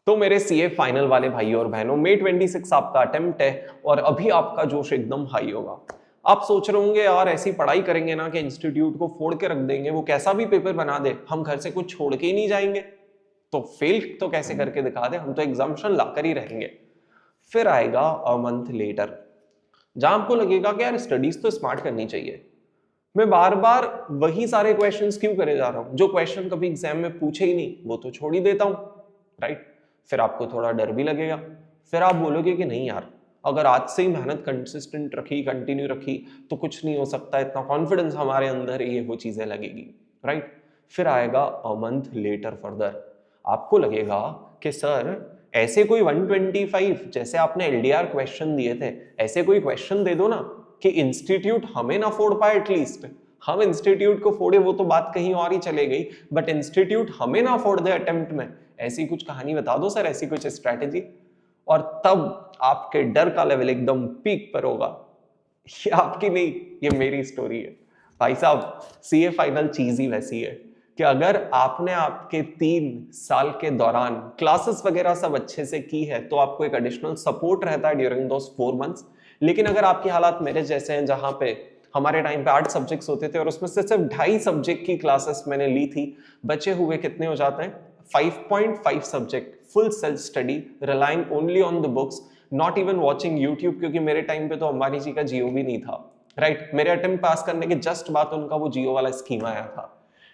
तो मेरे CA final वाले भाइयों और बहनों, May 26 आपका अटेम्प्ट है और अभी आपका जोश एकदम हाई होगा। आप सोच रहे होंगे यार ऐसी पढ़ाई करेंगे ना कि इंस्टीट्यूट को फोड़ के रख देंगे, वो कैसा भी पेपर बना दे, हम घर से कुछ छोड़ के ही नहीं जाएंगे, तो फेल तो कैसे करके दिखा दे, हम तो एग्जामिनेशन लाकर ही रहेंगे। फिर आएगा अ मंथ लेटर, जहां आपको लगेगा कि यार स्टडीज तो स्मार्ट करनी चाहिए। मैं बार बार वही सारे क्वेश्चंस क्यों करे जा रहा हूं, जो क्वेश्चन कभी एग्जाम में पूछे ही नहीं वो तो छोड़ ही देता हूं, राइट। फिर आपको थोड़ा डर भी लगेगा, फिर आप बोलोगे कि नहीं यार, अगर आज से ही मेहनत कंसिस्टेंट रखी, कंटिन्यू रखी, तो कुछ नहीं हो सकता, इतना कॉन्फिडेंस हमारे अंदर ये वो चीजें लगेगी, राइट। फिर आएगा अ मंथ लेटर फर्दर, आपको लगेगा कि सर ऐसे कोई 125 जैसे आपने एलडीआर क्वेश्चन दिए थे, ऐसे कोई क्वेश्चन दे दो ना कि इंस्टीट्यूट हमें ना फोड़ पाए, एटलीस्ट हम इंस्टीट्यूट को फोड़े वो तो बात कहीं और ही चले गई, बट इंस्टीट्यूट हमें ना फोड़ दे अटेम्प्ट में, ऐसी कुछ कहानी बता दो सर, ऐसी कुछ स्ट्रैटेजी। और तब आपके डर का लेवल एकदम पीक पर होगा। ये आपकी नहीं, ये मेरी स्टोरी है भाई साहब। सीए फाइनल चीज ही वैसी है कि अगर आपने आपके 3 साल के दौरान क्लासेस वगैरह सब अच्छे से की है तो आपको एक एडिशनल सपोर्ट रहता है ड्यूरिंग दोस 4 मंथ्स। लेकिन अगर आपकी हालात मेरे जैसे हैं, जहां पे हमारे टाइम पे 8 सब्जेक्ट्स होते थे और उसमें से सिर्फ 2.5 सब्जेक्ट की क्लासेस मैंने ली थी, बचे हुए कितने हो जाते हैं 5.5 subject full self study, relying only on the books, not even watching YouTube, क्योंकि मेरे टाइम पे तो अंबानी जी का जियो भी नहीं था, राइट। मेरे अटेम्प्ट पास करने के जस्ट बाद उनका वो जियो वाला स्कीम आया था,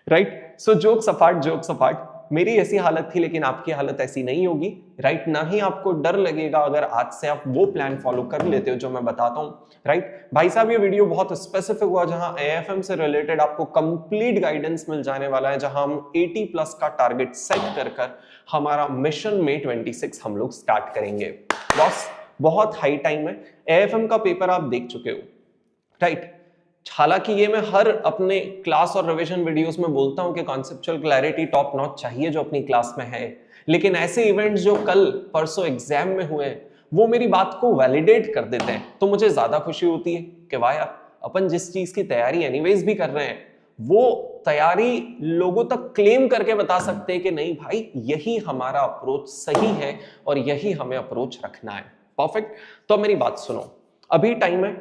राइट। सो जोक्स अपार्ट, मेरी ऐसी हालत थी, लेकिन आपकी हालत ऐसी नहीं होगी, राइट। ना ही आपको डर लगेगा अगर आज से आप वो प्लान फॉलो कर लेते हो जो मैं बताता हूं, राइट। भाई साहब ये वीडियो बहुत स्पेसिफिक हुआ, जहां एएफएम से रिलेटेड आपको कंप्लीट गाइडेंस मिल जाने वाला है, जहां हम 80 प्लस का टारगेट सेट कर हमारा मिशन May 26 हम लोग स्टार्ट करेंगे। बॉस बहुत हाई टाइम है, एएफएम का पेपर आप देख चुके हो, राइट। हालांकि ये मैं हर अपने क्लास और रिवीजन वीडियोस में बोलता हूं कि कॉन्सेप्चुअल क्लैरिटी टॉप नॉच चाहिए जो अपनी क्लास में है, लेकिन ऐसे इवेंट्स जो कल परसों एग्जाम में हुए वो मेरी बात को वैलिडेट कर देते हैं, तो मुझे ज्यादा खुशी होती है कि वाह यार, अपन जिस चीज की तैयारी एनीवेज भी कर रहे हैं वो तैयारी लोगों तक क्लेम करके बता सकते हैं कि नहीं भाई यही हमारा अप्रोच सही है और यही हमें अप्रोच रखना है। परफेक्ट। तो मेरी बात सुनो, अभी टाइम है,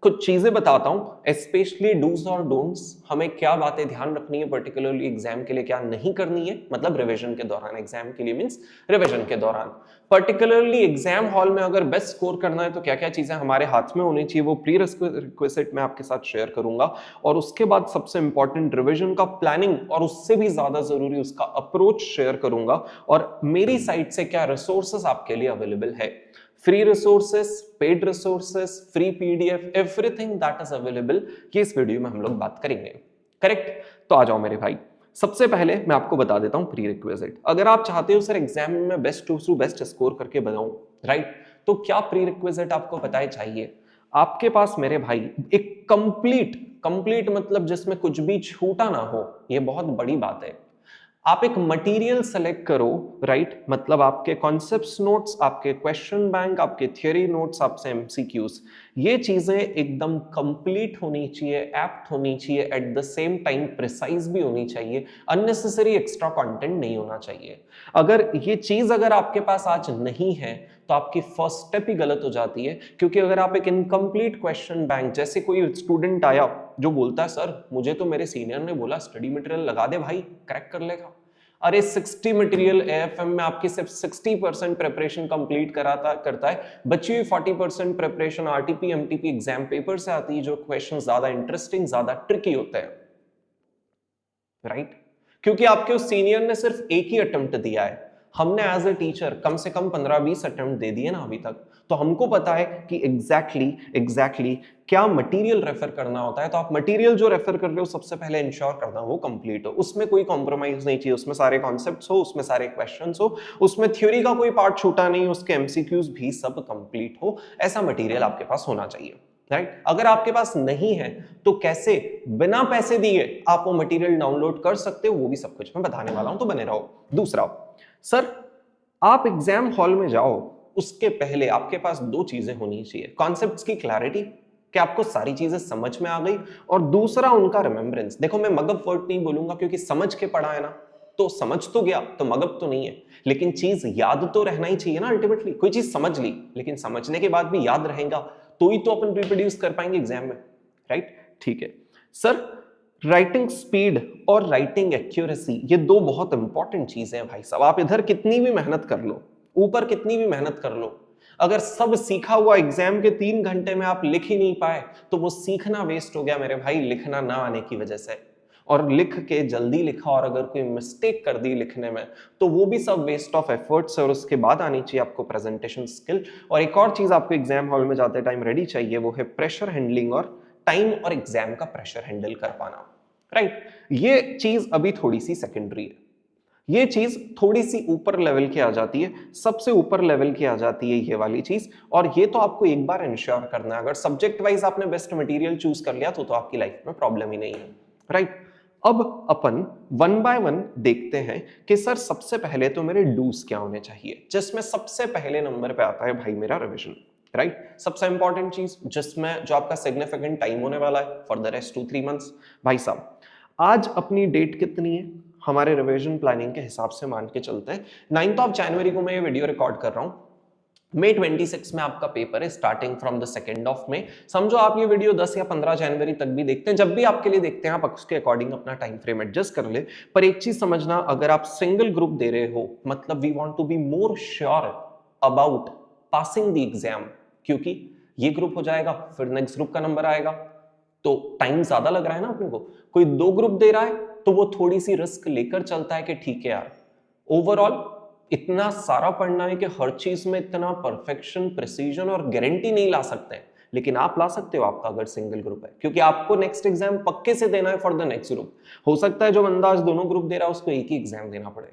कुछ चीजें बताता हूं, स्पेशली डूज और डोंट्स, हमें क्या बातें ध्यान रखनी है पर्टिकुलरली एग्जाम के लिए, क्या नहीं करनी है, मतलब रिवीजन के दौरान, एग्जाम के लिए मींस रिवीजन के दौरान। पर्टिकुलरली एग्जाम हॉल में अगर बेस्ट स्कोर करना है तो क्या क्या चीजें हमारे हाथ में होनी चाहिए, वो प्री रिक्विजिट मैं आपके साथ शेयर करूंगा। और उसके बाद सबसे इंपॉर्टेंट रिवीजन का प्लानिंग, और उससे भी ज्यादा जरूरी उसका अप्रोच शेयर करूंगा, और मेरी साइड से क्या रिसोर्सेस आपके लिए अवेलेबल है। Free resources, paid resources, free PDF, everything that is available, ये इस वीडियो में हम लोग बात करेंगे, करेक्ट। तो आ जाओ मेरे भाई, सबसे पहले मैं आपको बता देता हूं प्री रिक्विजिट। अगर आप चाहते हो सर एग्जाम में मैं बेस्ट टू बेस्ट स्कोर करके बनाऊं, राइट, तो क्या प्री रिक्विजिट आपको पता है चाहिए। आपके पास मेरे भाई एक कंप्लीट मतलब जिसमें कुछ भी छूटा ना हो, ये बहुत बड़ी बात है। आप एक मटेरियल सेलेक्ट करो, राइट, मतलब आपके कॉन्सेप्ट्स नोट्स, आपके क्वेश्चन बैंक, आपके थियोरी नोट्स, आपसे एमसीक्यूज, ये चीजें एकदम कंप्लीट होनी चाहिए, एप्ट होनी चाहिए, at the same time precise भी होनी चाहिए, अननेसेसरी एक्स्ट्रा कंटेंट नहीं होना चाहिए। अगर ये चीज अगर आपके पास आज नहीं है तो आपकी फर्स्ट स्टेप ही गलत हो जाती है, क्योंकि अगर आप एक इनकम्प्लीट क्वेश्चन बैंक, जैसे कोई स्टूडेंट आया जो बोलता है सर मुझे तो मेरे सीनियर ने बोला स्टडी मटेरियल लगा दे भाई क्रैक कर लेगा, अरे 60 मटेरियल एएफएम में आपकी सिर्फ 60% प्रिपरेशन कंप्लीट करता है, बची हुई 40% preparation RTP MTP exam paper से आती है, जो क्वेश्चन ज्यादा इंटरेस्टिंग, ज्यादा ट्रिकी होते हैं, राइट। क्योंकि आपके उस सीनियर ने सिर्फ एक ही अटेम्प्ट दिया है, हमने एज ए टीचर कम से कम 15-20 अटेम्प्ट दे दिए ना अभी तक, तो हमको पता है कि एग्जैक्टली क्या मटेरियल रेफर करना होता है। तो आप मटेरियल जो रेफर कर रहे हो सबसे पहले इंश्योर करना वो कंप्लीट हो, उसमें कोई कॉम्प्रोमाइज नहीं चाहिए, उसमें सारे कॉन्सेप्ट्स हो, उसमें सारे क्वेश्चंस हो, उसमें थ्योरी का कोई पार्ट छूटा नहीं, उसके एमसीक्यूज भी सब कंप्लीट हो, ऐसा मटेरियल आपके पास होना चाहिए, राइट। अगर आपके पास नहीं है तो कैसे बिना पैसे दिए आप वो मटेरियल डाउनलोड कर सकते हो, वो भी सब कुछ मैं बताने वाला हूं, तो बने रहो। दूसरा, सर आप एग्जाम हॉल में जाओ उसके पहले आपके पास 2 चीजें होनी चाहिए, कॉन्सेप्ट्स की क्लैरिटी कि आपको सारी चीजें समझ में आ गई, और दूसरा उनका रिमेम्बरेंस। देखो मैं मगध वर्ड नहीं बोलूंगा क्योंकि समझ के पढ़ा है ना तो समझ तो गया, तो मगब तो नहीं है, लेकिन चीज याद तो रहना ही चाहिए ना। अल्टीमेटली कोई चीज समझ ली, लेकिन समझने के बाद भी याद रहेगा तो ही तो अपन रिप्रोड्यूस कर पाएंगे एग्जाम में, राइट। ठीक है सर, राइटिंग स्पीड और राइटिंग एक्यूरेसी ये दो बहुत इंपॉर्टेंट चीजें हैं भाई साहब। आप इधर कितनी भी मेहनत कर लो, ऊपर कितनी भी मेहनत कर लो, अगर सब सीखा हुआ एग्जाम के 3 घंटे में आप लिख ही नहीं पाए तो वो सीखना वेस्ट हो गया मेरे भाई, लिखना ना आने की वजह से। और लिख के जल्दी लिखा और अगर कोई मिस्टेक कर दी लिखने में तो वो भी सब वेस्ट ऑफ एफर्ट्स है। और उसके बाद आनी चाहिए आपको प्रेजेंटेशन स्किल। और एक और चीज आपको एग्जाम हॉल में जाते टाइम रेडी चाहिए, वो है प्रेशर हैंडलिंग और टाइम और एग्जाम का प्रेशर हैंडल कर पाना, राइट। ये चीज अभी थोड़ी सी सेकेंडरी है, ये चीज थोड़ी सी ऊपर लेवल की आ जाती है, सबसे ऊपर लेवल की आ जाती है ये वाली चीज। और ये तो आपको एक बार इंश्योर करना है, अगर सब्जेक्ट वाइज आपने बेस्ट मटेरियल चूज कर लिया तो आपकी लाइफ में प्रॉब्लम ही नहीं है, राइट। अब अपन वन बाय वन देखते हैं कि सर सबसे पहले तो मेरे डूज क्या होने चाहिए, जिसमें सबसे पहले नंबर पे आता है भाई मेरा रिविजन, राइट। सबसे इंपॉर्टेंट चीज जिसमें जो आपका सिग्निफिकेंट टाइम होने वाला है फॉर द रेस्ट 2-3 मंथ्स। भाई साहब आज अपनी डेट कितनी है, हमारे रिवीजन प्लानिंग के हिसाब से मान के चलते हैं 9 जनवरी को मैं ये वीडियो रिकॉर्ड कर रहा हूं। मई 26 में आपका पेपर है, स्टार्टिंग फ्रॉम द 2 मई। समझो आप ये वीडियो 10 या 15 जनवरी तक भी देखते हैं, जब भी आपके लिए देखते हैं आप उसके अकॉर्डिंग अपना टाइम फ्रेम एडजस्ट कर ले। पर एक चीज समझना, अगर आप सिंगल ग्रुप दे रहे हो मतलब we want to be more sure about passing the exam, क्योंकि ये ग्रुप हो जाएगा फिर नेक्स्ट ग्रुप का नंबर आएगा तो टाइम ज्यादा लग रहा है ना अपने को। कोई 2 ग्रुप दे रहा है तो वो थोड़ी सी रिस्क लेकर चलता है कि ठीक है यार ओवरऑल इतना सारा पढ़ना है कि हर चीज में इतना परफेक्शन, प्रिसीजन और गारंटी नहीं ला सकते हैं, लेकिन आप ला सकते हो आपका अगर सिंगल ग्रुप है, क्योंकि आपको नेक्स्ट एग्जाम पक्के से देना है फॉर द नेक्स्ट ग्रुप। हो सकता है जो बंदा आज दोनों ग्रुप दे रहा है उसको एक ही एग्जाम देना पड़े,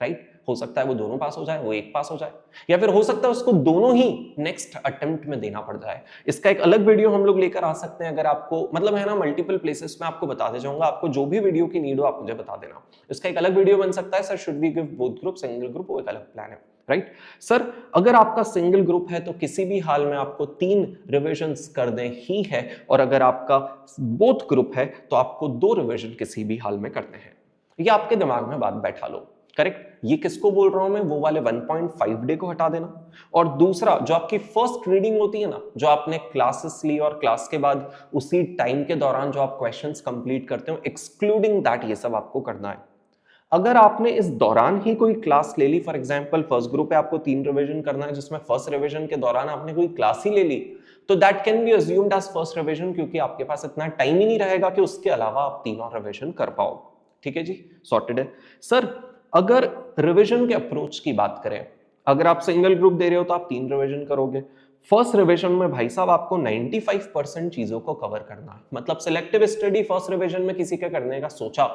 राइट। हो सकता है वो दोनों पास हो जाए, वो एक पास हो जाए, या फिर हो सकता है उसको दोनों ही नेक्स्ट अटेम्प्ट में देना पड़ जाए। इसका एक अलग वीडियो हम लोग लेकर आ सकते हैं, अगर आपको मतलब है ना मल्टीपल प्लेसेस में आपको बताते जाऊंगा, आपको जो भी वीडियो की नीड हो आप मुझे बता देना। इसका एक अलग वीडियो बन सकता है, sir should we give both group, single group, वो एक अलग प्लान है, राइट। सर अगर आपका सिंगल ग्रुप है तो किसी भी हाल में आपको 3 रिविजन्स करने ही है, और अगर आपका बोथ ग्रुप है तो आपको 2 रिविजन किसी भी हाल में करने हैं। ये आपके दिमाग में बात बैठा लो, करेक्ट। ये किसको बोल रहा हूं मैं, वो वाले 1.5 डे को हटा देना। और दूसरा जो आपकी फर्स्ट रीडिंग होती है ना, जो आपने क्लासेस ली और क्लास के बाद उसी टाइम के दौरान जो आप क्वेश्चंस कंप्लीट करते हो, एक्सक्लूडिंग दैट ये सब आपको करना है। अगर आपने इस दौरान ही कोई क्लास ले ली, फॉर एग्जांपल फर्स्ट ग्रुप पे आपको 3 रिवीजन करना है, जिसमें फर्स्ट रिवीजन के दौरान आपने कोई क्लास ही ले ली, तो that can be assumed as first revision, क्योंकि आपके पास इतना टाइम ही नहीं रहेगा कि उसके अलावा आप 3 और रिवीजन कर पाओ। ठीक है जी, सॉर्टेड है। सर अगर रिवीजन के अप्रोच की बात करें, अगर आप सिंगल ग्रुप दे रहे हो तो आप 3 रिवीजन करोगे। फर्स्ट रिवीजन में भाई साहब आपको 95% चीजों को कवर करना है। मतलब सिलेक्टिव स्टडी फर्स्ट रिवीजन में किसी का करने का सोचा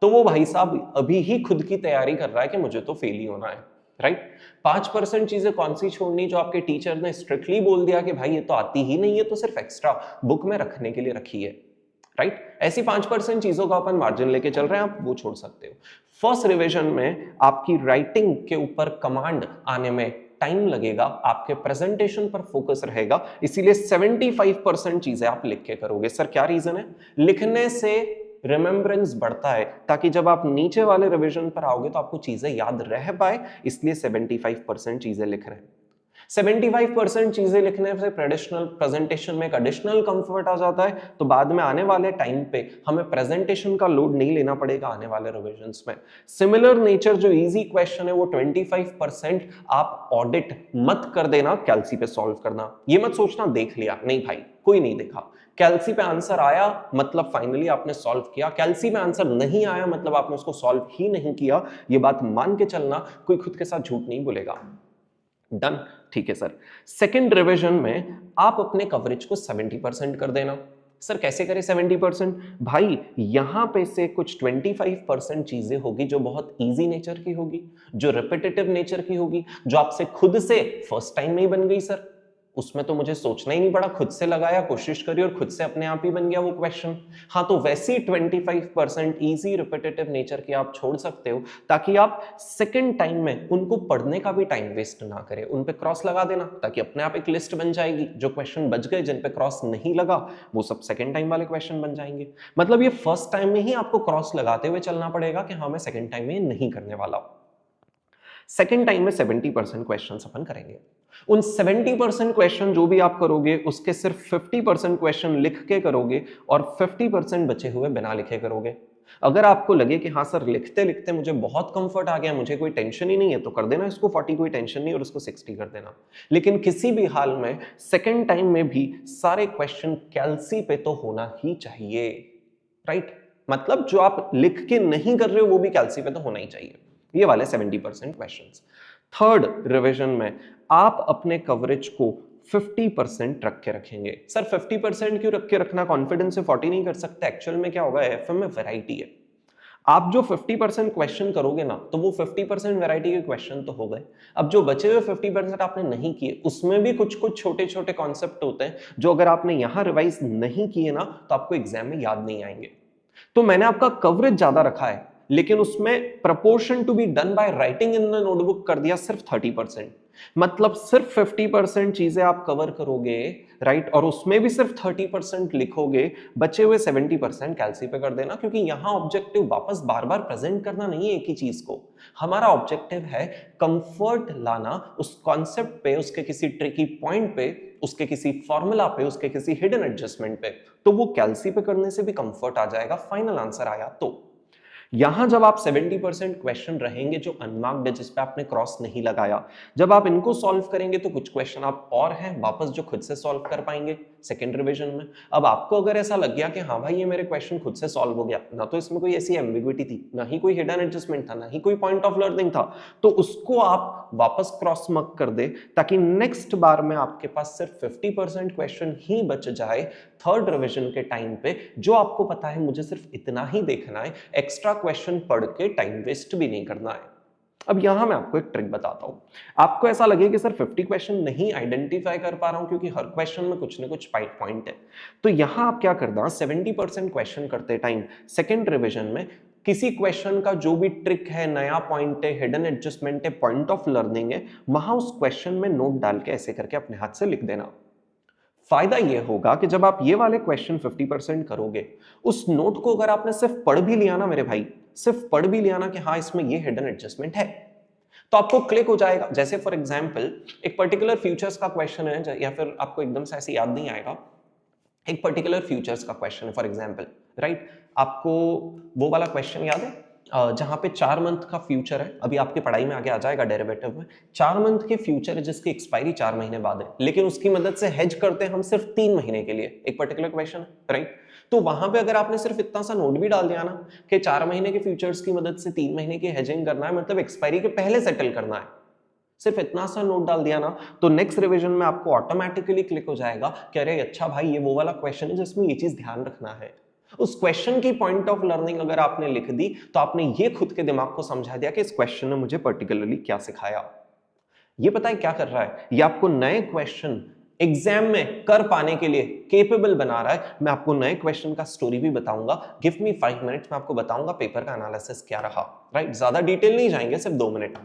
तो वो भाई साहब अभी ही खुद की तैयारी कर रहा है कि मुझे तो फेल ही होना है, राइट। 5% चीजें कौन सी छोड़नी, जो आपके टीचर ने स्ट्रिक्टली बोल दिया कि भाई ये तो आती ही नहीं है, तो सिर्फ एक्स्ट्रा बुक में रखने के लिए रखी है, राइट। ऐसी 5% चीजों का अपन मार्जिन लेके चल रहे हैं, आप वो छोड़ सकते हो। फर्स्ट रिवीजन में आपकी राइटिंग के ऊपर कमांड आने में टाइम लगेगा, आपके प्रेजेंटेशन पर फोकस रहेगा, इसीलिए 75% चीजें आप लिख के करोगे। सर क्या रीजन है? लिखने से रिमेम्बरेंस बढ़ता है, ताकि जब आप नीचे वाले रिवीजन पर आओगे तो आपको चीजें याद रह पाए, इसलिए 75% चीजें लिख रहे हैं। 75% चीजें लिखने से ट्रेडिशनल प्रेजेंटेशन में एक एडिशनल कंफर्ट आ जाता है, तो बाद में आने वाले टाइम पे हमें प्रेजेंटेशन का लोड नहीं लेना पड़ेगा आने वाले रिविजन्स में। सिमिलर नेचर जो इजी क्वेश्चन है वो 25% आप ऑडिट मत कर देना, कैल्सी पे सॉल्व करना। ये मत सोचना देख लिया, नहीं भाई कोई नहीं देखा। कैल्सी पे आंसर आया मतलब फाइनली आपने सॉल्व किया, कैल्सी में आंसर नहीं आया मतलब आपने उसको सॉल्व ही नहीं किया। ये बात मान के चलना, कोई खुद के साथ झूठ नहीं बोलेगा। डन, ठीक है सर। सेकंड रिवीजन में आप अपने कवरेज को 70% कर देना। सर कैसे करें 70%? भाई यहां पे से कुछ 25% चीजें होगी जो बहुत इजी नेचर की होगी, जो रिपीटेटिव नेचर की होगी, जो आपसे खुद से फर्स्ट टाइम में ही बन गई सर। उसमें तो मुझे सोचना ही नहीं पड़ा, खुद से लगाया, कोशिश करी और खुद से अपने आप ही बन गया वो क्वेश्चन। हाँ, तो वैसी 25% इजी रिपीटेटिव नेचर की आप छोड़ सकते हो, ताकि आप सेकंड टाइम में उनको पढ़ने का भी टाइम वेस्ट ना करें। उन पे क्रॉस लगा देना, ताकि अपने आप एक लिस्ट बन जाएगी। जो क्वेश्चन बच गए, जिन पे क्रॉस नहीं लगा, वो सब सेकंड टाइम वाले क्वेश्चन बन जाएंगे। मतलब ये फर्स्ट टाइम में ही आपको क्रॉस लगाते हुए चलना पड़ेगा कि हाँ, मैं सेकंड टाइम में नहीं करने वाला हूं। सेकेंड टाइम में 70% क्वेश्चन अपन करेंगे। उन 70% क्वेश्चन जो भी आप करोगे, उसके सिर्फ 50% क्वेश्चन लिख के करोगे और 50% बचे हुए बिना लिखे करोगे। अगर आपको लगे कि हाँ सर, लिखते लिखते मुझे बहुत कंफर्ट आ गया, मुझे कोई टेंशन ही नहीं है, तो कर देना इसको 40, कोई टेंशन नहीं, और उसको 60 कर देना। लेकिन किसी भी हाल में सेकेंड टाइम में भी सारे क्वेश्चन कैलसी पे तो होना ही चाहिए, राइट? मतलब जो आप लिख के नहीं कर रहे हो वो भी कैलसी पे तो होना ही चाहिए। ये वाले 70% क्वेश्चंस। थर्ड रिवीजन में आप अपने कवरेज को 50% रख के रखेंगे। सर 50% क्यों रख के रखना, कॉन्फिडेंस से 40 नहीं कर सकते? एक्चुअल में क्या होगा, एफएम में वैरायटी है। आप जो 50% क्वेश्चन करोगे ना, तो वो 50% वैरायटी के क्वेश्चन तो हो गए। अब जो बचे हुए 50% आपने नहीं किए, उसमें भी कुछ कुछ छोटे छोटे कॉन्सेप्ट होते हैं जो अगर आपने यहां रिवाइज नहीं किए ना, तो आपको एग्जाम में याद नहीं आएंगे। तो मैंने आपका कवरेज ज्यादा रखा है, लेकिन उसमें proportion to be done by writing in the notebook कर दिया सिर्फ 30%। मतलब सिर्फ 50% चीजें आप कवर करोगे, राइट, और उसमें भी सिर्फ 30% लिखोगे। बचे हुए 70% कैलसी पे कर देना, क्योंकि यहां ऑब्जेक्टिव वापस बार बार प्रेजेंट करना नहीं है एक ही चीज को। हमारा ऑब्जेक्टिव है कंफर्ट लाना उस कॉन्सेप्ट पे, उसके किसी ट्रिकी पॉइंट पे, उसके किसी फॉर्मूला पे, उसके किसी हिडन एडजस्टमेंट पे। तो वो कैलसी पे करने से भी कंफर्ट आ जाएगा, फाइनल आंसर आया तो। यहां जब आप 70% क्वेश्चन रहेंगे जो अनमार्क्ड है, जिस पे आपने क्रॉस नहीं लगाया, जब आप इनको सॉल्व करेंगे तो कुछ क्वेश्चन आप और हैं वापस जो खुद से सॉल्व कर पाएंगे सेकंड रिवीजन में। अब आपको अगर ऐसा लग गया कि हाँ भाई ये मेरे क्वेश्चन खुद से सॉल्व हो गया, ना तो इसमें कोई ऐसी एम्बिग्विटी थी, ना ही कोई हिडन एडजस्टमेंट था, ना ही कोई पॉइंट ऑफ लर्निंग था, तो उसको आप वापस क्रॉस मत कर दे, ताकि नेक्स्ट बार में आपके पास सिर्फ 50% क्वेश्चन ही बच जाए थर्ड रिवीजन के टाइम पे, जो आपको पता है मुझे सिर्फ इतना ही देखना है, एक्स्ट्रा क्वेश्चन पढ़ के टाइम वेस्ट भी नहीं करना है। अब यहां मैं आपको एक ट्रिक बताता हूं। आपको ऐसा लगे कि सर 50 क्वेश्चन नहीं आइडेंटिफाई कर पा रहा हूं क्योंकि हर क्वेश्चन में कुछ ना कुछ पॉइंट है, तो यहां आप क्या करना, 70% क्वेश्चन करते टाइम सेकेंड रिवीजन में किसी क्वेश्चन का जो भी ट्रिक है, नया पॉइंट है, हिडन एडजस्टमेंट है, पॉइंट ऑफ लर्निंग है, वहां उस क्वेश्चन में नोट डाल के ऐसे करके अपने हाथ से लिख देना। फायदा यह होगा कि जब आप ये वाले क्वेश्चन 50% करोगे, उस नोट को अगर आपने सिर्फ पढ़ भी लिया ना मेरे भाई, सिर्फ पढ़ भी लिया ना कि हाँ इसमें ये हिडन एडजस्टमेंट है, तो आपको क्लिक हो जाएगा। जैसे फॉर एग्जांपल एक पर्टिकुलर फ्यूचर्स का क्वेश्चन है, या फिर आपको एकदम से ऐसे याद नहीं आएगा, एक पर्टिकुलर फ्यूचर्स का क्वेश्चन है फॉर एग्जांपल, राइट? आपको वो वाला क्वेश्चन याद है जहां पे 4 मंथ का फ्यूचर है, अभी आपकी पढ़ाई में आगे आ जाएगा डेरिवेटिव में। 4 मंथ के फ्यूचर है जिसकी एक्सपायरी 4 महीने बाद है, लेकिन उसकी मदद से हेज करते हैं हम सिर्फ 3 महीने के लिए, एक पर्टिकुलर क्वेश्चन है, राइट? तो वहां पे अगर आपने सिर्फ इतना सा नोट भी डाल दिया ना कि 4 महीने के फ्यूचर्स की मदद से 3 महीने की हेजिंग करना है, मतलब एक्सपायरी के पहले सेटल करना है, सिर्फ इतना सा नोट डाल दिया ना, तो नेक्स्ट रिवीजन में आपको ऑटोमेटिकली क्लिक हो जाएगा कि अरे अच्छा भाई ये वो वाला क्वेश्चन है जिसमें ये चीज ध्यान रखना है। उस क्वेश्चन की पॉइंट ऑफ लर्निंग अगर आपने लिख दी, तो आपने ये खुद के दिमाग को समझा दिया कि इस क्वेश्चन ने मुझे पर्टिकुलरली क्या सिखाया। ये पता है क्या कर रहा है, ये आपको नए क्वेश्चन एग्जाम में कर पाने के लिए केपेबल बना रहा है। मैं आपको नए क्वेश्चन का स्टोरी भी बताऊंगा, गिव मी 5 मिनट्स में आपको बताऊंगा पेपर का एनालिसिस क्या रहा, राइट? ज्यादा डिटेल नहीं जाएंगे, सिर्फ 2 मिनट,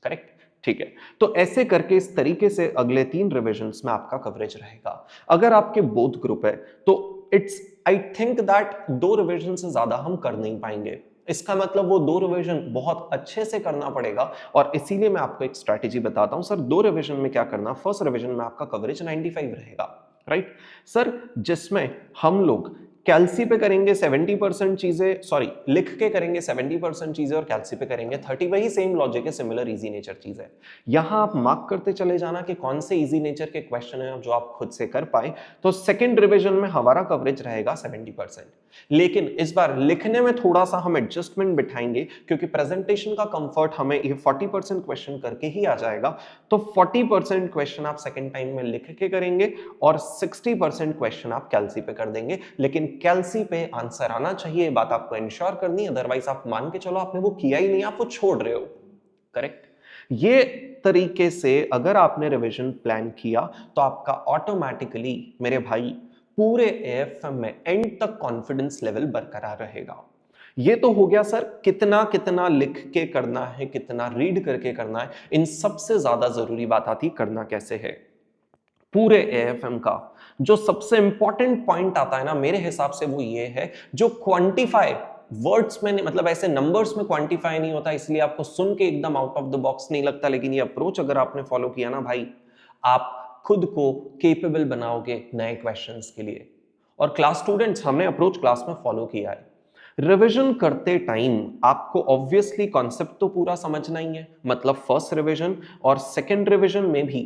करेक्ट? ठीक है, तो ऐसे करके इस तरीके से अगले 3 रिविजन्स में आपका कवरेज रहेगा। अगर आपके बोथ ग्रुप है तो it's I think that 2 revision से ज्यादा हम कर नहीं पाएंगे। इसका मतलब वो 2 रिवीजन बहुत अच्छे से करना पड़ेगा, और इसीलिए मैं आपको एक स्ट्रैटेजी बताता हूं। सर 2 रिवीजन में क्या करना, फर्स्ट रिवीजन में आपका कवरेज 95 रहेगा, राइट सर, जिसमें हम लोग कैलसी पे करेंगे 70% चीजें, सॉरी लिख के करेंगे 70% चीजें और कैलसी पे करेंगे 30। वही सेम लॉजिक है, सिमिलर इजी नेचर चीज है। यहां आप मार्क करते चले जाना कि कौन से इजी नेचर के क्वेश्चन है जो आप खुद से कर पाए, तो सेकंड रिवीजन में हमारा कवरेज रहेगा 70%। लेकिन इस बार लिखने में थोड़ा सा हम एडजस्टमेंट बिठाएंगे, क्योंकि प्रेजेंटेशन का कंफर्ट हमें ये 40% क्वेश्चन करके ही आ जाएगा, तो 40% क्वेश्चन आप सेकंड टाइम में लिख के करेंगे और 60% क्वेश्चन आप कैलसी पे कर देंगे। लेकिन कैलसी पे आंसर आना चाहिए, बात आपको इंश्योर करनी है, अदरवाइज आप मान के चलो आपने वो किया ही नहीं, आप वो छोड़ रहे हो, करेक्ट? ये तरीके से अगर आपने रिवीजन प्लान किया तो आपका ऑटोमेटिकली मेरे भाई पूरे एएफएम में एंड तक कॉन्फिडेंस लेवल बरकरार रहेगा। ये तो हो गया सर कितना कितना लिख के करना है, कितना रीड करके करना है। इन सबसे ज्यादा जरूरी बात आती करना कैसे है। पूरे एएफएम का जो सबसे इंपॉर्टेंट पॉइंट आता है ना मेरे हिसाब से वो ये है, जो क्वांटिफाई वर्ड्स में मतलब ऐसे नंबर्स में क्वांटिफाई नहीं होता, इसलिए आपको सुन के एकदम आउट ऑफ द बॉक्स नहीं लगता, लेकिन ये अप्रोच अगर आपने फॉलो किया ना भाई, आप खुद को केपेबल बनाओगे नए क्वेश्चंस के लिए। और क्लास स्टूडेंट्स, हमने अप्रोच क्लास में फॉलो किया है। रिवीजन करते टाइम आपको ऑब्वियसली कॉन्सेप्ट तो पूरा समझना ही है, मतलब फर्स्ट रिवीजन और सेकंड रिवीजन में भी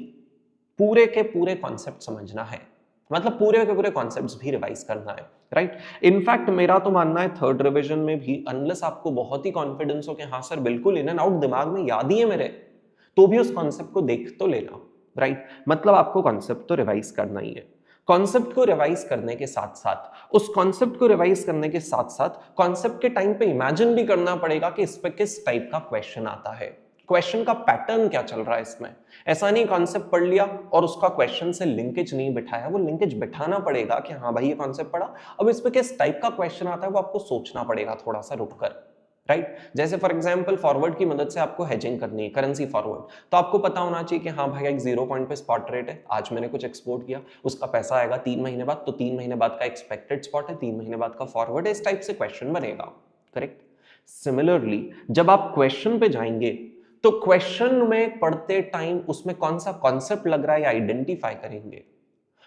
पूरे के पूरे कॉन्सेप्ट समझना है, मतलब पूरे के पूरे कॉन्सेप्ट्स भी रिवाइज करना है, राइट। इनफैक्ट मेरा तो मानना है थर्ड रिवीजन में भी अनलेस आपको बहुत ही कॉन्फिडेंस हो कि हाँ सर बिल्कुल इन एंड आउट दिमाग में याद ही है मेरे, तो भी उस कॉन्सेप्ट को देख तो लेना, राइट। मतलब आपको कॉन्सेप्ट तो रिवाइज करना ही है। कॉन्सेप्ट को रिवाइज करने के साथ साथ उस कॉन्सेप्ट को रिवाइज करने के साथ साथ कॉन्सेप्ट के टाइम पे इमेजिन भी करना पड़ेगा कि इस पे किस टाइप का क्वेश्चन आता है, क्वेश्चन का पैटर्न क्या चल रहा है इसमें। ऐसा नहीं कॉन्सेप्ट पढ़ लिया और उसका क्वेश्चन से लिंकेज नहीं बिठाया, वो लिंकेज बिठाना पड़ेगा कि हाँ भाई ये कॉन्सेप्ट पढ़ा, अब इस पे किस टाइप का क्वेश्चन आता है वो आपको सोचना पड़ेगा थोड़ा सा रुककर, राइट। जैसे फॉर एग्जांपल फॉरवर्ड की मदद से आपको हेजिंग करनी है, करेंसी फॉरवर्ड, तो आपको पता होना चाहिए कि हाँ भाई एक 0 पॉइंट पे स्पॉट रेट है, आज मैंने कुछ एक्सपोर्ट किया, उसका पैसा आएगा 3 महीने बाद, तो 3 महीने बाद का एक्सपेक्टेड स्पॉट है, 3 महीने बाद का फॉरवर्ड है, इस टाइप से क्वेश्चन बनेगा, करेक्ट। सिमिलरली जब आप क्वेश्चन पे जाएंगे तो क्वेश्चन में पढ़ते टाइम उसमें कौन सा कॉन्सेप्ट लग रहा है आइडेंटिफाई करेंगे,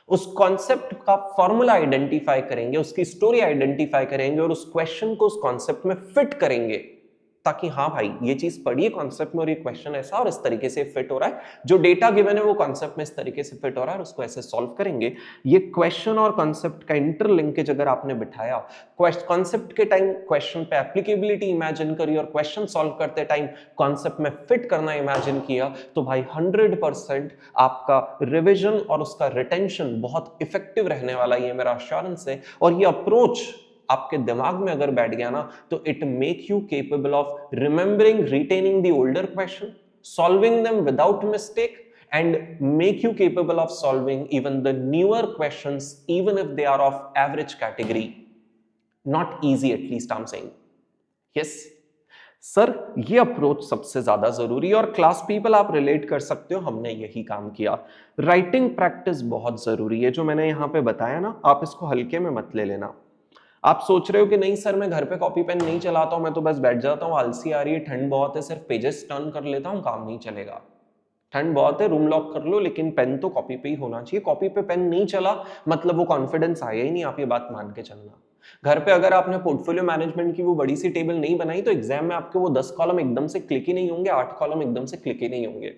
उस कॉन्सेप्ट का फॉर्मूला आइडेंटिफाई करेंगे, उसकी स्टोरी आइडेंटिफाई करेंगे और उस क्वेश्चन को उस कॉन्सेप्ट में फिट करेंगे, ताकि हाँ भाई ये चीज पढ़ी है कॉन्सेप्ट में और ये क्वेश्चन ऐसा और इस तरीके से फिट हो रहा है, जो डेटा गिवन है वो कॉन्सेप्ट में इस तरीके से फिट हो रहा है और उसको ऐसे सॉल्व करेंगे। ये क्वेश्चन और कॉन्सेप्ट का इंटरलिंकेज अगर आपने बिठाया, कॉन्सेप्ट के टाइम क्वेश्चन पे एप्लीकेबिलिटी इमेजिन करी और क्वेश्चन सॉल्व करते टाइम कॉन्सेप्ट में फिट करना इमेजिन किया, तो भाई 100% आपका रिविजन और उसका रिटेंशन बहुत इफेक्टिव रहने वाला, ये मेरा एश्योरेंस है। और ये अप्रोच आपके दिमाग में अगर बैठ गया ना तो it make you capable of remembering, retaining the older question, solving them without mistake and make you capable of solving even the newer questions even if they are of average category, not easy at least I'm saying yes sir. ये approach सबसे ज्यादा जरूरी है और class people आप relate कर सकते हो, हमने यही काम किया। राइटिंग प्रैक्टिस बहुत जरूरी है, जो मैंने यहां पे बताया ना, आप इसको हल्के में मत ले लेना। आप सोच रहे हो कि नहीं सर मैं घर पे कॉपी पेन नहीं चलाता हूं, मैं तो बस बैठ जाता हूं, आलसी आ रही है, ठंड बहुत है, सिर्फ पेजेस टर्न कर लेता हूं, काम नहीं चलेगा। ठंड बहुत है, रूम लॉक कर लो, लेकिन पेन तो कॉपी पे ही होना चाहिए। कॉपी पे पेन नहीं चला मतलब वो कॉन्फिडेंस आया ही नहीं, आप ये बात मान के चलना। घर पे अगर आपने पोर्टफोलियो मैनेजमेंट की वो बड़ी सी टेबल नहीं बनाई तो एग्जाम में आपके वो 10 कॉलम एकदम से क्लिक ही नहीं होंगे, 8 कॉलम एकदम से क्लिक ही नहीं होंगे।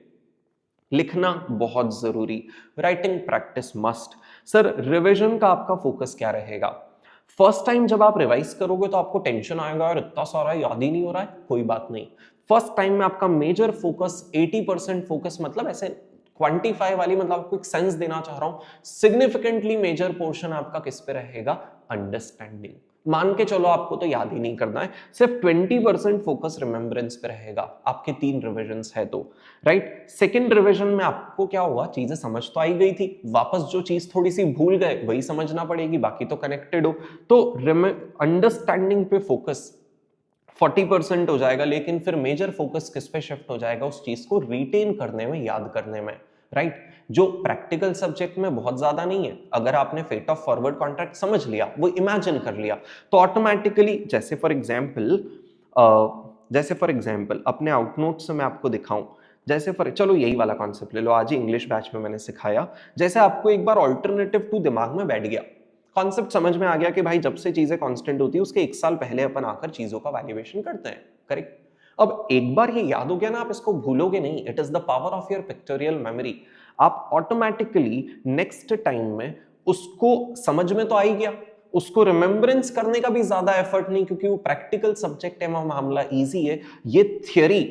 लिखना बहुत जरूरी, writing practice must. Sir revision का आपका फोकस क्या रहेगा? फर्स्ट टाइम जब आप रिवाइज करोगे तो आपको टेंशन आएगा और इतना सारा याद ही नहीं हो रहा है, कोई बात नहीं। फर्स्ट टाइम में आपका मेजर फोकस 80% फोकस, मतलब ऐसे क्वांटिफाई वाली, मतलब आपको एक सेंस देना चाह रहा हूं, सिग्निफिकेंटली मेजर पोर्शन आपका किस पे रहेगा? अंडरस्टैंडिंग। मान के चलो आपको तो याद ही नहीं करना है, सिर्फ 20% फोकस रिमेम्बरेंस पे रहेगा, आपके 3 रिविजन्स है तो, राइट। सेकंड रिविजन में आपको क्या हुआ, चीजें समझ तो आई गई थी, वापस जो चीज थोड़ी सी भूल गए वही समझना पड़ेगी, बाकी तो कनेक्टेड हो। तो अंडरस्टैंडिंग पे फोकस 40% हो जाएगा, लेकिन फिर मेजर फोकस किस पे शिफ्ट हो जाएगा? उस चीज को रिटेन करने में, याद करने में, राइट। जो प्रैक्टिकल सब्जेक्ट में बहुत ज्यादा नहीं है, अगर आपने फेट ऑफ फॉरवर्ड कॉन्ट्रैक्ट समझ लिया, वो इमेजिन कर लिया, तो ऑटोमेटिकली जैसे फॉर एग्जांपल अपने आउटनोट से मैं आपको दिखाऊं, जैसे चलो यही वाला कॉन्सेप्ट ले लो, आज ही इंग्लिश बैच में मैंने सिखाया। जैसे आपको एक बार ऑल्टरनेटिव टू दिमाग में बैठ गया, कॉन्सेप्ट समझ में आ गया कि भाई जब से चीजें कांस्टेंट होती है उसके 1 साल पहले अपन आकर चीजों का वैल्यूएशन करते हैं, करेक्ट। अब एक बार ये याद हो गया ना, आप इसको भूलोगे नहीं, it is the power of your pictorial memory. आप ऑटोमेटिकली नेक्स्ट टाइम में उसको समझ में तो आ ही गया, उसको रिमेम्बरेंस करने का भी ज्यादा एफर्ट नहीं, क्योंकि वो प्रैक्टिकल सब्जेक्ट है, मामला इजी है। ये थियोरी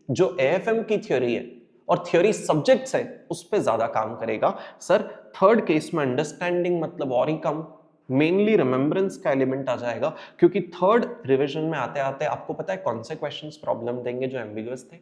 जो एएफएम की थियोरी है और थियोरी सब्जेक्ट्स है उस पे ज्यादा काम करेगा। सर थर्ड केस में अंडरस्टैंडिंग मतलब और ही कम, मेनली रिमेम्बरेंस का एलिमेंट आ जाएगा, क्योंकि थर्ड रिवीजन में आते आते आपको पता है कौन से क्वेश्चंस प्रॉब्लम देंगे जो एम्बिगुअस थे?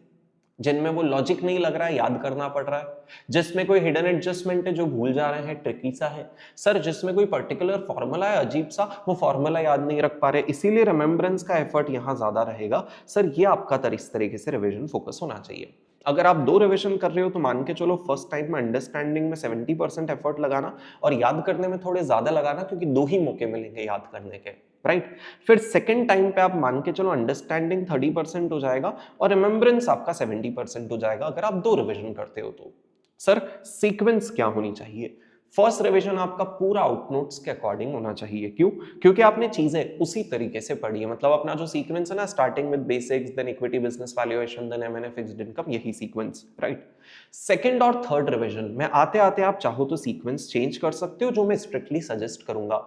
जिनमें वो लॉजिक नहीं लग रहा है, याद करना पड़ रहा है, जिसमें कोई हिडन एडजस्टमेंट है जो भूल जा रहे हैं, ट्रिकी सा है सर, जिसमें कोई पर्टिकुलर फॉर्मूला है अजीब सा, वो फॉर्मूला याद नहीं रख पा रहे, इसीलिए रिमेम्बरेंस का एफर्ट यहां ज्यादा रहेगा सर। ये आपका इस तरीके से रिविजन फोकस होना चाहिए। अगर आप 2 रिविजन कर रहे हो तो मान के चलो फर्स्ट टाइम में अंडरस्टैंडिंग में 70% एफर्ट लगाना और याद करने में थोड़े ज्यादा लगाना, क्योंकि 2 ही मौके मिलेंगे याद करने के, राइट। फिर सेकंड टाइम पे आप मान के चलो अंडरस्टैंडिंग 30% हो जाएगा और रिमेम्बरेंस आपका 70% हो जाएगा अगर आप 2 रिविजन करते हो तो। सर सीक्वेंस क्या होनी चाहिए? फर्स्ट रिवीजन आपका पूरा आउटनोट्स के अकॉर्डिंग होना चाहिए। क्यों? क्योंकि आपने चीजें उसी तरीके से पढ़ी है। मतलब अपना जो सीक्वेंस है ना, starting with basics, then equity business valuation, then M and A fixed income, यही सीक्वेंस, राइट। सेकंड और थर्ड रिवीजन में आते आते आप चाहो तो सीक्वेंस चेंज कर सकते हो, जो मैं स्ट्रिक्टली सजेस्ट करूंगा।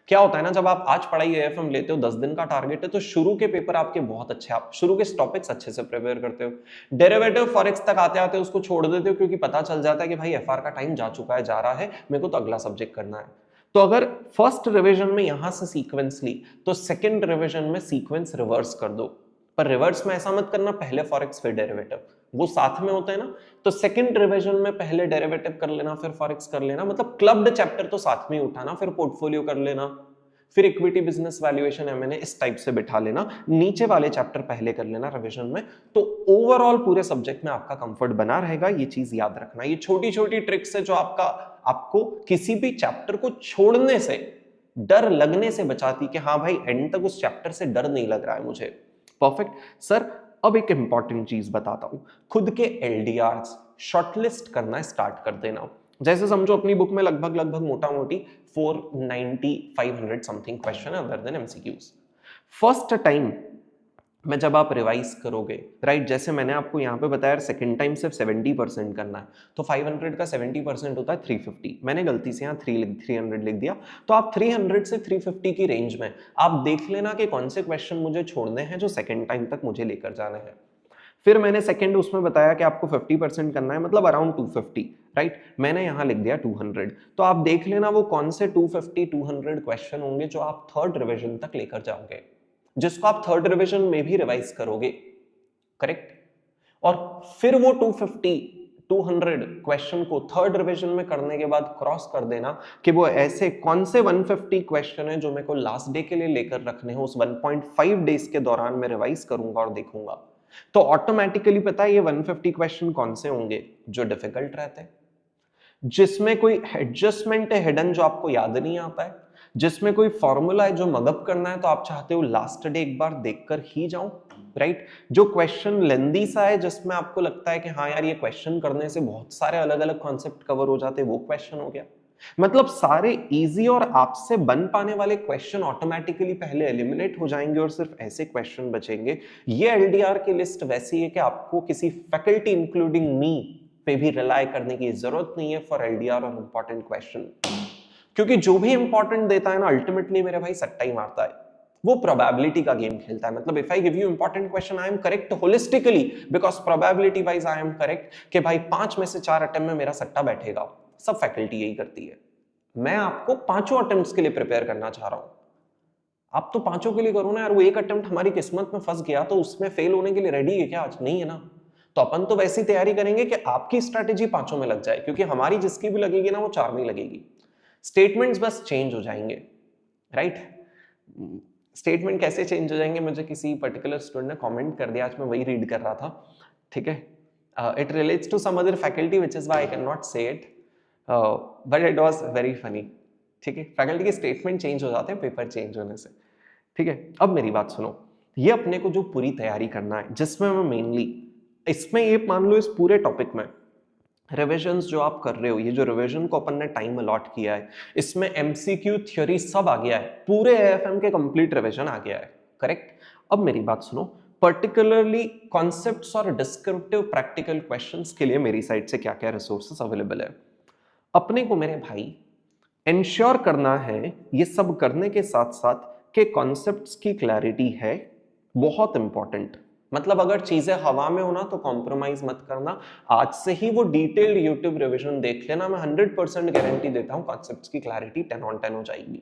क्या होता है ना, जब आप आज पढ़ाई एएफएम लेते हो, 10 दिन का टारगेट है, तो शुरू के पेपर आपके बहुत अच्छे, आप शुरू के टॉपिक्स अच्छे से प्रिपेयर करते हो। डेरिवेटिव फॉरेक्स तक आते आते उसको छोड़ देते हो, क्योंकि पता चल जाता है कि भाई एफआर का टाइम जा चुका है, जा रहा है, मेरे को तो अगला सब्जेक्ट करना है। तो अगर फर्स्ट रिवीजन में यहां से सीक्वेंस ली, तो सेकंड रिवीजन में सीक्वेंस रिवर्स कर दो। पर रिवर्स में ऐसा मत करना पहले फॉरेक्स फिर डेरिवेटिव, वो साथ में होता है ना। तो सेकंड रिवीजन में पहले डेरिवेटिव कर लेना फिर फॉरेक्स कर लेना, मतलब क्लब्ड चैप्टर तो साथ में ही उठाना, फिर पोर्टफोलियो कर लेना, फिर इक्विटी बिजनेस वैल्यूएशन एमएनए, इस टाइप से बिठा लेना, नीचे वाले चैप्टर पहले कर लेना रिवीजन में। तो ओवरऑल पूरे सब्जेक्ट में आपका कंफर्ट बना रहेगा। ये चीज याद रखना। ये छोटी छोटी ट्रिक्स है जो आपको किसी भी चैप्टर को छोड़ने से, डर लगने से बचाती, कि हाँ भाई एंड तक उस चैप्टर से डर नहीं लग रहा है मुझे। Perfect sir. अब एक इंपॉर्टेंट चीज बताता हूं, खुद के एलडीआर्स शॉर्टलिस्ट करना स्टार्ट कर देना। जैसे समझो अपनी बुक में लगभग मोटा मोटी 490 500 समथिंग क्वेश्चन है other than MCQs. First time में जब आप रिवाइज करोगे, राइट, जैसे मैंने आपको यहाँ पे बताया सेकंड टाइम सिर्फ 70% करना है, तो 500 का 70% होता है 350। मैंने गलती से यहाँ 300 लिख दिया, तो आप 300 से 350 की रेंज में आप देख लेना कि कौन से क्वेश्चन मुझे छोड़ने हैं जो सेकंड टाइम तक मुझे लेकर जाने हैं। फिर मैंने सेकंड उसमें बताया कि आपको 50% करना है, मतलब अराउंड 250, राइट। मैंने यहां लिख दिया 200। तो आप देख लेना वो कौन से 250 200 क्वेश्चन होंगे जो आप थर्ड रिवीजन तक लेकर जाओगे, जिसको आप थर्ड रिवीजन में भी रिवाइज करोगे, करेक्ट। और फिर वो 200 क्वेश्चन को थर्ड रिवीजन में करने के बाद क्रॉस कर देना कि वो ऐसे कौन से 150 क्वेश्चन है जो मेरे को लास्ट डे के लिए लेकर रखने हैं, उस 1.5 डेज के दौरान मैं रिवाइज करूंगा और देखूंगा। तो ऑटोमेटिकली पता है ये 150 क्वेश्चन कौन से होंगे जो डिफिकल्ट रहते हैं, जिसमें कोई एडजस्टमेंट है हिडन जो आपको याद नहीं आता है, जिसमें कोई फॉर्मूला है जो मगअप करना है, तो आप चाहते हो लास्ट डे एक बार देखकर ही जाऊं, राइट। जो क्वेश्चन लेंदी सा है, जिसमें आपको लगता है कि हाँ यार ये क्वेश्चन करने से बहुत सारे अलग अलग कॉन्सेप्ट कवर हो जाते हैं, वो क्वेश्चन हो गया। मतलब सारे इजी और आपसे बन पाने वाले क्वेश्चन ऑटोमेटिकली पहले एलिमिनेट हो जाएंगे और सिर्फ ऐसे क्वेश्चन बचेंगे। ये एलडीआर की लिस्ट वैसी है कि आपको किसी फैकल्टी इंक्लूडिंग मी पे भी रिलाय करने की जरूरत नहीं है फॉर एलडीआर और इंपॉर्टेंट क्वेश्चन, क्योंकि जो भी इंपॉर्टेंट देता है ना अल्टीमेटली मेरे भाई सट्टा ही मारता है, वो प्रोबेबिलिटी का गेम खेलता है। मतलब if I give you important question, I am correct holistically because probability wise I am correct कि भाई 5 में से 4 अटेम्प्ट में मेरा सट्टा बैठेगा। सब फैकल्टी यही करती है। मैं आपको 5 अटेम्प्ट्स के लिए प्रिपेयर करना चाह रहा हूं, आप तो 5 के लिए करो ना यार। वो एक अटेम्प्ट हमारी किस्मत में फंस गया तो उसमें फेल होने के लिए रेडी है क्या? आज नहीं है ना। तो अपन तो वैसी तैयारी करेंगे कि आपकी स्ट्रैटेजी 5 में लग जाए, क्योंकि हमारी जिसकी भी लगेगी ना वो 4 में लगेगी। स्टेटमेंट्स बस चेंज हो जाएंगे, राइट। स्टेटमेंट कैसे चेंज हो जाएंगे, मुझे किसी पर्टिकुलर स्टूडेंट ने कमेंट कर दिया, आज मैं वही रीड कर रहा था, ठीक है। It relates to some other faculty which is why I can not say it, but it was very funny, ठीक है। फैकल्टी के स्टेटमेंट चेंज हो जाते हैं पेपर चेंज होने से, ठीक है। अब मेरी बात सुनो, ये अपने को जो पूरी तैयारी करना है, जिसमें मैं मेनली इसमें ये मान लो इस पूरे टॉपिक में रिविजन्स जो आप कर रहे हो, ये जो रिविजन को अपन ने टाइम अलॉट किया है, इसमें एमसीक्यू थ्योरी सब आ गया है, पूरे एएफएम के कंप्लीट रिविजन आ गया है, करेक्ट। अब मेरी बात सुनो, पर्टिकुलरली कॉन्सेप्ट्स और डिस्क्रिप्टिव प्रैक्टिकल क्वेश्चंस के लिए मेरी साइड से क्या क्या रिसोर्सेस अवेलेबल है। अपने को मेरे भाई इंश्योर करना है ये सब करने के साथ साथ कि कॉन्सेप्ट्स की क्लैरिटी है, बहुत इंपॉर्टेंट। मतलब अगर चीजें हवा में हो ना तो कॉम्प्रोमाइज मत करना, आज से ही वो डिटेल्ड यूट्यूब रिवीजन देख लेना, मैं 100% गारंटी देता हूं कॉन्सेप्ट्स की क्लैरिटी 10 on 10 हो जाएगी।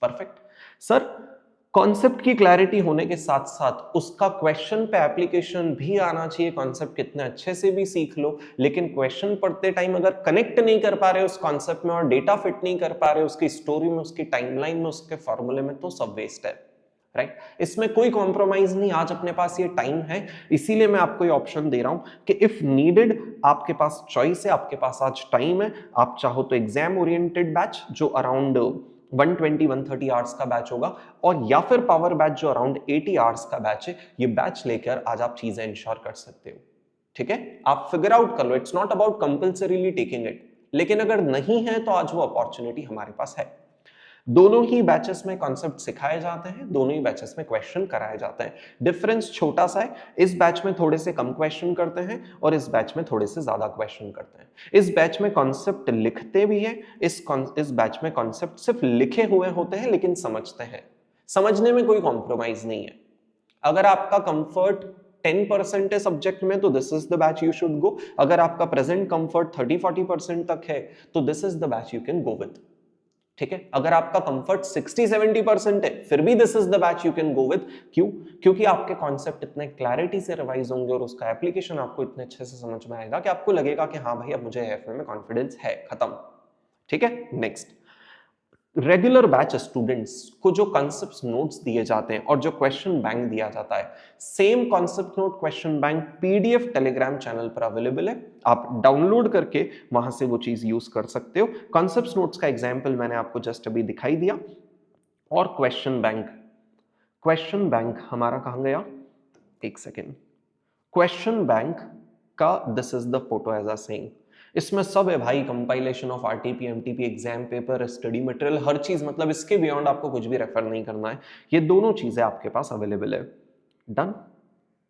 Perfect sir. कॉन्सेप्ट की क्लैरिटी होने के साथ साथ उसका क्वेश्चन पे एप्लीकेशन भी आना चाहिए। कॉन्सेप्ट कितने अच्छे से भी सीख लो, लेकिन क्वेश्चन पढ़ते टाइम अगर कनेक्ट नहीं कर पा रहे उस कॉन्सेप्ट में और डेटा फिट नहीं कर पा रहे उसकी स्टोरी में, उसकी टाइमलाइन में, उसके फॉर्मूले में, तो सब वेस्ट है, राइट? इसमें कोई कॉम्प्रोमाइज नहीं। आज अपने पास ये टाइम है, इसीलिए मैं आपको ये ऑप्शन दे रहा हूं कि इफ नीडेड आपके पास चॉइस है, आपके पास आज टाइम है। आप चाहो तो एग्जाम ओरिएंटेड बैच जो अराउंड 120-130 आवर्स का बैच होगा, और या फिर पावर बैच जो अराउंड 80 आवर्स का बैच है, ये बैच लेकर आज आप चीजें इंश्योर कर सकते हो। ठीक है, आप फिगर आउट कर लो। It's not about compulsorily taking it, लेकिन अगर नहीं है तो आज वो अपॉर्चुनिटी हमारे पास है। दोनों ही बैचेस में कॉन्सेप्ट सिखाए जाते हैं, दोनों ही बैचेस में क्वेश्चन कराए जाते हैं। डिफरेंस छोटा सा है, इस बैच में थोड़े से कम क्वेश्चन करते हैं और इस बैच में थोड़े से ज्यादा क्वेश्चन करते हैं। इस बैच में कॉन्सेप्ट लिखते भी हैं, इस बैच में कॉन्सेप्ट सिर्फ लिखे हुए होते हैं लेकिन समझते हैं। समझने में कोई कॉम्प्रोमाइज नहीं है। अगर आपका कंफर्ट 10% है सब्जेक्ट में तो this is the batch you should go. अगर आपका प्रेजेंट कंफर्ट 30-40% तक है तो this is the batch you can go with. ठीक है, अगर आपका कंफर्ट 60-70% है फिर भी this is the batch you can go with. क्यों? क्योंकि आपके कॉन्सेप्ट इतने क्लैरिटी से रिवाइज होंगे और उसका एप्लीकेशन आपको इतने अच्छे से समझ में आएगा कि आपको लगेगा कि हाँ भाई अब मुझे एएफएम में कॉन्फिडेंस है। खत्म। ठीक है, नेक्स्ट, रेगुलर बैच स्टूडेंट्स को जो कॉन्सेप्ट नोट्स दिए जाते हैं और जो क्वेश्चन बैंक दिया जाता है, same concept note question bank PDF Telegram channel पर अवेलेबल है। आप डाउनलोड करके वहां से वो चीज यूज कर सकते हो। कॉन्सेप्ट नोट्स का एग्जांपल मैंने आपको जस्ट अभी दिखाई दिया। और क्वेश्चन बैंक हमारा कहां गया, एक सेकेंड। क्वेश्चन बैंक का this is the photo as a saying. इसमें सब है भाई, compilation of RTP, MTP, exam paper, study material, हर चीज। मतलब इसके बियॉन्ड आपको कुछ भी रेफर नहीं करना है, ये दोनों चीजें आपके पास अवेलेबल है। डन।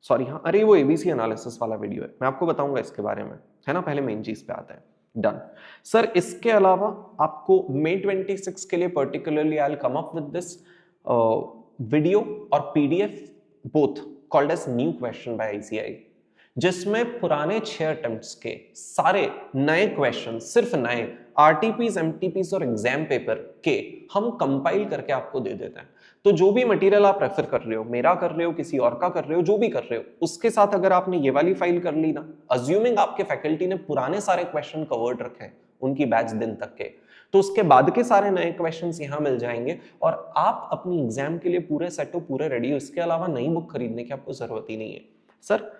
सॉरी, हाँ, अरे वो एबीसी एनालिसिस वाला वीडियो है, मैं आपको बताऊंगा इसके बारे में, है ना। पहले मेन चीज पे आता है। Done sir. इसके अलावा आपको May 26 के लिए particularly I will come up with this video और PDF both called as new question by ICI, जिसमें पुराने 6 अटेम्प्ट्स के सारे नए क्वेश्चन, सिर्फ नए आरटीपीज, एमटीपीज और एग्जाम पेपर के हम कंपाइल करके आपको दे देते हैं। तो जो भी मटेरियल आप रेफर कर रहे हो, मेरा कर रहे हो, किसी और का कर रहे हो, जो भी कर रहे हो, उसके साथ अगर आपने ये वाली फाइल कर ली ना, अज्यूमिंग आपके फैकल्टी ने पुराने सारे क्वेश्चन कवर्ड रखे हैं उनकी बैच दिन तक के, तो उसके बाद के सारे नए क्वेश्चंस यहां मिल जाएंगे और आप अपनी एग्जाम के लिए पूरे सेट हो, पूरे रेडी हो। इसके अलावा नई बुक खरीदने की आपको जरूरत ही नहीं है। सर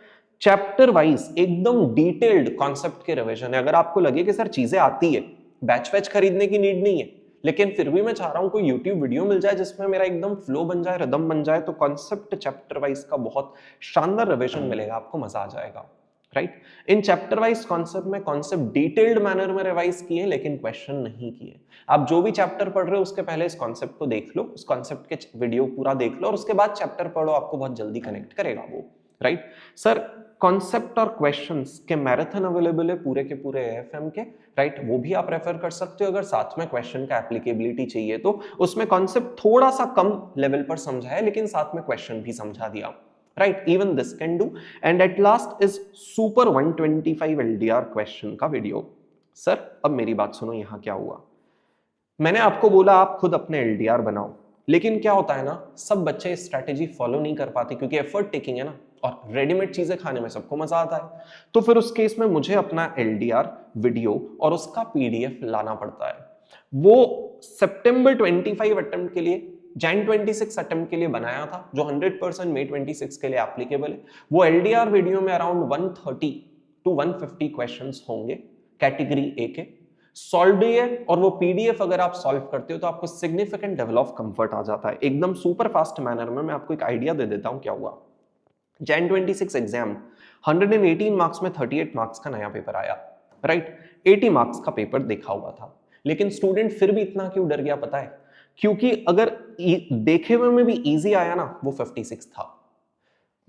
चैप्टर वाइज एकदम डिटेल्ड कॉन्सेप्ट के रिवीजन है। अगर आपको लगे कि सर चीजें आती है, बैच वैच खरीदने की नीड नहीं है, लेकिन फिर भी मैं चाह रहा हूं कोई यूट्यूब वीडियो मिल जाए जिसमें मेरा एकदम फ्लो बन जाए, रिदम बन जाए, तो कॉन्सेप्ट चैप्टर वाइज का बहुत शानदार रिवीजन मिलेगा, आपको मजा आ जाएगा, right. In chapter wise concept में कॉन्सेप्ट डिटेल्ड मैनर में रिवाइज किए लेकिन क्वेश्चन नहीं किए। आप जो भी चैप्टर पढ़ रहे हो उसके पहले इस कॉन्सेप्ट को देख लो, उस कॉन्सेप्ट के वीडियो पूरा देख लो और उसके बाद चैप्टर पढ़ो, आपको बहुत जल्दी कनेक्ट करेगा वो, राइट। सर कॉन्सेप्ट और क्वेश्चंस के मैराथन अवेलेबल है पूरे के पूरे एएफएम के, राइट। वो भी आप रेफर कर सकते हो अगर साथ में क्वेश्चन का एप्लीकेबिलिटी चाहिए तो। उसमें कॉन्सेप्ट थोड़ा सा कम लेवल पर समझा है लेकिन साथ में क्वेश्चन भी समझा दिया, right. Even this can do. And at last is super 125 LDR question का वीडियो। सर अब मेरी बात सुनो, यहां क्या हुआ, मैंने आपको बोला आप खुद अपने एलडीआर बनाओ, लेकिन क्या होता है ना, सब बच्चे स्ट्रैटेजी फॉलो नहीं कर पाते क्योंकि एफर्ट टेकिंग है ना, और रेडीमेड चीजें खाने में सबको मजा आता है। तो फिर उस केस में मुझे अपना एलडीआर वीडियो और उसका पीडीएफ लाना पड़ता है। वो सितंबर 25 अटेम्प्ट के लिए, Jan 26 अटेम्प्ट के लिए बनाया था, जो 100% May 26 के लिए एप्लीकेबल है। वो एलडीआर वीडियो में अराउंड 130 to 150 क्वेश्चंस होंगे कैटेगरी ए के, सॉल्व है। और वो पीडीएफ अगर आप सॉल्व करते हो तो आपको सिग्निफिकेंट लेवल ऑफ कंफर्ट आ जाता है एकदम सुपर फास्ट मैनर में। मैं आपको एक आइडिया दे देता हूं क्या हुआ। Jan 26 एग्जाम 118 मार्क्स में 38 मार्क्स का नया पेपर आया, राइट। 80 मार्क्स का पेपर देखा हुआ था, लेकिन स्टूडेंट फिर भी इतना क्यों डर गया पता है? क्योंकि अगर देखे हुए में भी इजी आया ना, वो 56 था।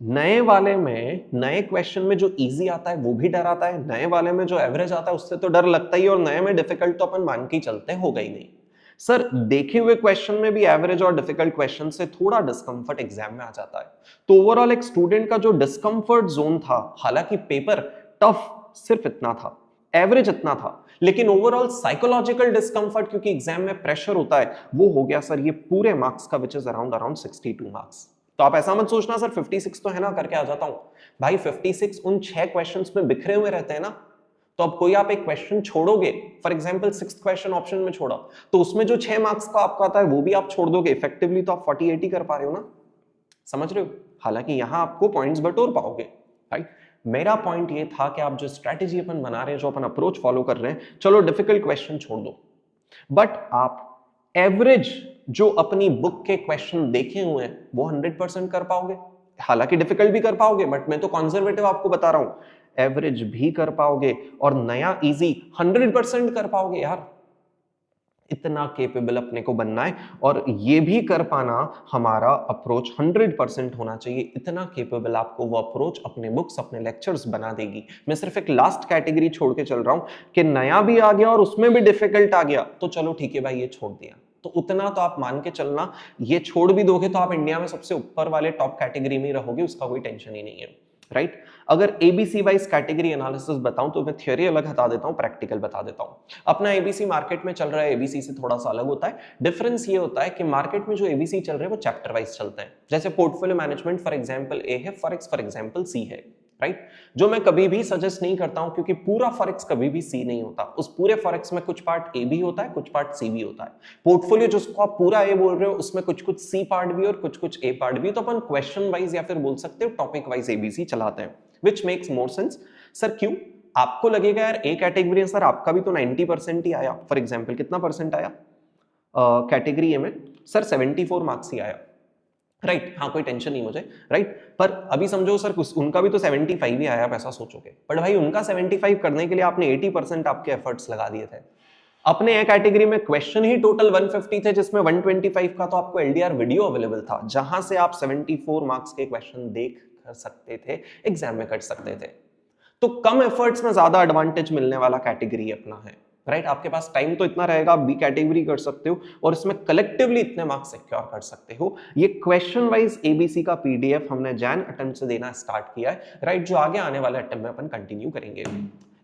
नए वाले में, नए क्वेश्चन में जो इजी आता है वो भी डर आता है, नए वाले में जो एवरेज आता है उससे तो डर लगता ही, और नए में डिफिकल्ट तो अपन मान के ही चलते हैं, होगा ही नहीं। सर देखे हुए क्वेश्चन में भी एवरेज और डिफिकल्ट क्वेश्चन से थोड़ा डिस्कंफर्ट एग्जाम में आ जाता है। तो ओवरऑल एक स्टूडेंट का जो डिस्कंफर्ट जोन था, हालांकि पेपर टफ सिर्फ इतना था एवरेज इतना था, लेकिन ओवरऑल साइकोलॉजिकल डिस्कंफर्ट क्योंकि एग्जाम में प्रेशर होता है वो हो गया सर ये पूरे मार्क्स का, विच इज अराउंड 62 मार्क्स। तो आप ऐसा मत सोचना सर 56 तो है ना करके आ जाता हूं, भाई 56 उन 6 क्वेश्चंस में बिखरे हुए रहते हैं ना। तो अब कोई आप एक क्वेश्चन छोड़ोगे, for example 6th question option में छोड़ा, तो उसमें जो 6 मार्क्स का आपका आता है वो भी आप छोड़ दोगे, इफेक्टिवली तो आप 48 ही कर पा रहे हो ना, समझ रहे हो। हालांकि यहां आपको पॉइंट्स बटोर पाओगे, राइट। मेरा पॉइंट ये था कि आप जो स्ट्रेटेजी अपन बना रहे हैं, जो अपन अप्रोच फॉलो कर रहे हैं, चलो डिफिकल्ट क्वेश्चन छोड़ दो, बट आप एवरेज जो अपनी बुक के क्वेश्चन देखे हुए हैं वो 100% कर पाओगे। हालांकि डिफिकल्ट भी कर पाओगे, बट मैं तो कंजर्वेटिव आपको बता रहा हूं, एवरेज भी कर पाओगे और नया इजी 100% कर पाओगे यार। इतना केपेबल अपने को बनना है, और ये भी कर पाना हमारा अप्रोच 100% होना चाहिए। इतना केपेबल आपको वो अप्रोच अपने बुक्स, अपने लेक्चर्स बना देगी। मैं सिर्फ एक लास्ट कैटेगरी छोड़ के चल रहा हूं कि नया भी आ गया और उसमें भी डिफिकल्ट आ गया, तो चलो ठीक है भाई ये छोड़ दिया, तो उतना तो आप मान के चलना। ये छोड़ भी दोगे तो आप इंडिया में सबसे ऊपर वाले टॉप कैटेगरी में रहोगे, उसका कोई टेंशन ही नहीं है, राइट। अगर एबीसी वाइज कैटेगरी एनालिसिस बताऊं तो मैं थ्योरी अलग हटा देता हूं, प्रैक्टिकल बता देता हूं। अपना एबीसी मार्केट में चल रहा है, एबीसी से थोड़ा सा अलग होता है। डिफरेंस ये होता है कि मार्केट में जो एबीसी चल रहे हैं वो चैप्टर वाइज चलते हैं। जैसे पोर्टफोलियो मैनेजमेंट फॉर एग्जांपल ए है, फॉरेक्स फॉर एग्जांपल सी है, राइट। जो मैं कभी भी सजेस्ट नहीं करता हूं, क्योंकि पूरा फॉरेक्स कभी भी सी नहीं होता। उस पूरे फॉरेक्स में कुछ पार्ट ए भी होता है, कुछ पार्ट सी भी होता है। पोर्टफोलियो जिसको आप पूरा ए बोल रहे हो उसमें कुछ कुछ सी पार्ट भी और कुछ कुछ ए पार्ट भी। तो अपन क्वेश्चन वाइज या फिर बोल सकते हो टॉपिक वाइज एबीसी चलाते हैं, which makes more sense। Sir क्यों? आपको लगेगा यार ए कैटेगरी है सर, आपका भी तो 90% ही आया। फॉर एग्जांपल कितना परसेंट आया कैटेगरी ए में? सर 74 मार्क्स ही आया, राइट। हाँ कोई टेंशन नहीं मुझे, राइट। पर अभी समझो सर उनका भी तो 75 ही आया, आप ऐसा सोचोगे। बट भाई उनका 75 करने के लिए आपने 80% आपके एफर्ट्स लगा दिए थे। अपने ए कैटेगरी में क्वेश्चन ही टोटल 150 थे, जिसमें 125 का तो आपको एलडीआर वीडियो अवेलेबल था, जहां से आप 74 मार्क्स के क्वेश्चन देख सकते थे, एग्जाम में कर सकते थे। तो कम एफर्ट्स में ज्यादा एडवांटेज मिलने वाला कैटेगरी अपना है, राइट। आपके पास टाइम तो इतना रहेगा, आप बी कैटेगरी कर सकते हो और इसमें कलेक्टिवली इतने मार्क्स सिक्योर कर सकते हो। ये क्वेश्चन वाइज एबीसी का पीडीएफ हमने जैन अटेम्प्ट से देना स्टार्ट किया है, राइट। जो आगे आने वाले अटेम्प्ट में अपन कंटिन्यू करेंगे।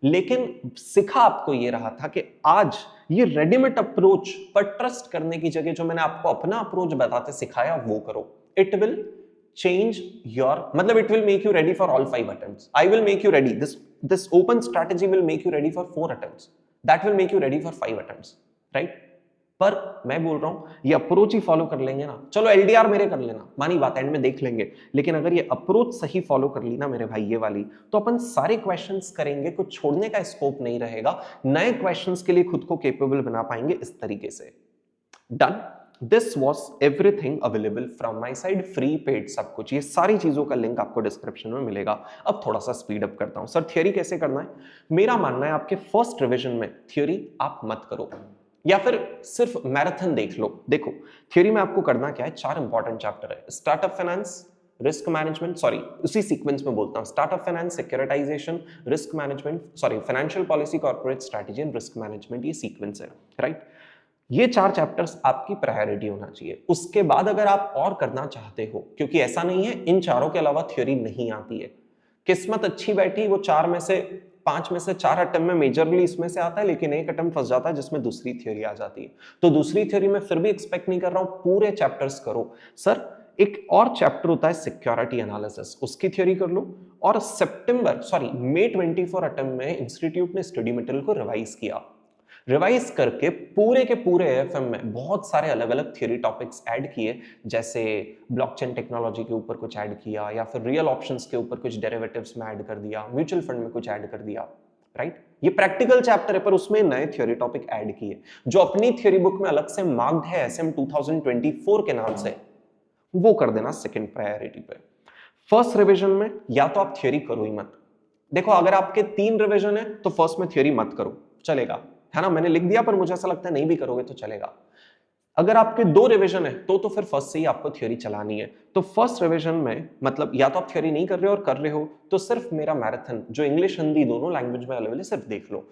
लेकिन सिखा आपको ये रहा था कि आज ये रेडीमेड अप्रोच पर ट्रस्ट करने की जगह जो मैंने आपको अपना अप्रोच बताते सिखाया वो करो। इट विल change your, मतलब it will make you ready for all 5 attempts. I will make you ready. This open strategy will make you ready for 4 attempts. That will make you ready for 5 attempts, right? पर मैं बोल रहा हूं ये approach ही follow कर लेंगे ना, चलो एलडीआर मेरे कर लेना, मानी बात, एंड में देख लेंगे। लेकिन अगर ये अप्रोच सही फॉलो कर ली ना मेरे भाई ये वाली, तो अपन सारे क्वेश्चंस करेंगे, कुछ छोड़ने का स्कोप नहीं रहेगा। नए क्वेश्चंस के लिए खुद को कैपेबल बना पाएंगे इस तरीके से। Done. This was everything available from my side, free paid सब कुछ। ये सारी चीजों का लिंक आपको डिस्क्रिप्शन में मिलेगा। अब थोड़ा सा स्पीड अप करता हूं। सर थियरी कैसे करना है? मेरा मानना है आपके फर्स्ट रिवीजन में थियरी आप मत करो, या फिर सिर्फ मैराथन देख लो। देखो थियरी में आपको करना क्या है, 4 इंपॉर्टेंट चैप्टर है। Startup finance, risk management, sorry उसी सीक्वेंस में बोलता हूं, startup finance, securitisation, risk management, sorry financial policy, corporate strategy and risk management, ये सीक्वेंस है, राइट। ये 4 चैप्टर्स आपकी प्रायोरिटी होना चाहिए। उसके बाद अगर आप और करना चाहते हो, क्योंकि ऐसा नहीं है इन चारों के अलावा थ्योरी नहीं आती है, किस्मत अच्छी बैठी वो 4 में से 5 में से 4 अटेम्प्ट में मेजरली इसमें से आता है, लेकिन एक अटेम्प्ट फंस जाता है जिसमें दूसरी थ्योरी आ जाती है। तो दूसरी थ्योरी में फिर भी एक्सपेक्ट नहीं कर रहा हूं पूरे चैप्टर्स करो। सर एक और चैप्टर होता है सिक्योरिटी एनालिसिस, उसकी थ्योरी कर लो। और मई 24 अटेम्प्ट में इंस्टीट्यूट ने स्टडी मटेरियल को रिवाइज किया। रिवाइज करके पूरे के पूरे एएफएम में बहुत सारे अलग अलग थ्योरी टॉपिक्स ऐड किए, जैसे ब्लॉकचेन टेक्नोलॉजी के ऊपर कुछ ऐड किया, या फिर रियल ऑप्शंस के ऊपर कुछ डेरिवेटिव्स में ऐड कर दिया, म्यूचुअल फंड में कुछ ऐड कर दिया, राइट। ये प्रैक्टिकल चैप्टर है पर उसमें नए थ्योरी टॉपिक ऐड किए, जो अपनी थ्योरी बुक में अलग से मार्क्ड है एसएम 2024 के नाम से, वो कर देना सेकंड प्रायोरिटी पे। फर्स्ट रिवीजन में या तो आप थ्योरी करो ही मत। देखो अगर आपके 3 रिवीजन है तो फर्स्ट में थ्योरी मत करो, चलेगा, है ना। मैंने लिख दिया पर मुझे ऐसा लगता है नहीं भी करोगे तो चलेगा। अगर आपके 2 रिवीजन है तो फिर फर्स्ट से ही आपको थ्योरी चलानी है। तो फर्स्ट रिवीजन में मतलब या तो आप थ्योरी नहीं कर रहे हो और कर रहे हो तो सिर्फ मेरा मैराथन जो इंग्लिश हिंदी दोनों लैंग्वेज में अवेलेबल है सिर्फ देख लो।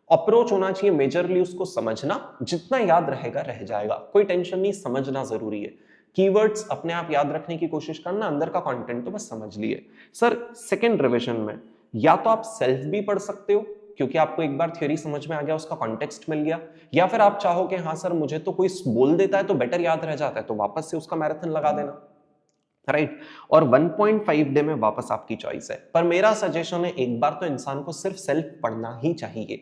अप्रोच होना चाहिए मेजरली उसको समझना, जितना याद रहेगा रह जाएगा, कोई टेंशन नहीं, समझना जरूरी है। कीवर्ड्स अपने आप याद रखने की कोशिश करना, अंदर का कंटेंट तो बस समझ लिए। सर सेकंड रिवीजन में या तो आप सेल्फ भी पढ़ सकते हो क्योंकि आपको एक बार थ्योरी समझ में आ गया, उसका कॉन्टेक्स्ट मिल गया, या फिर आप चाहो कि हाँ सर मुझे तो कोई बोल देता है तो बेटर याद रह जाता है, तो वापस से उसका मैराथन लगा देना, राइट। और 1.5 डे में वापस आपकी चॉइस है। पर मेरा सजेशन है एक बार तो इंसान को सिर्फ सेल्फ पढ़ना ही चाहिए।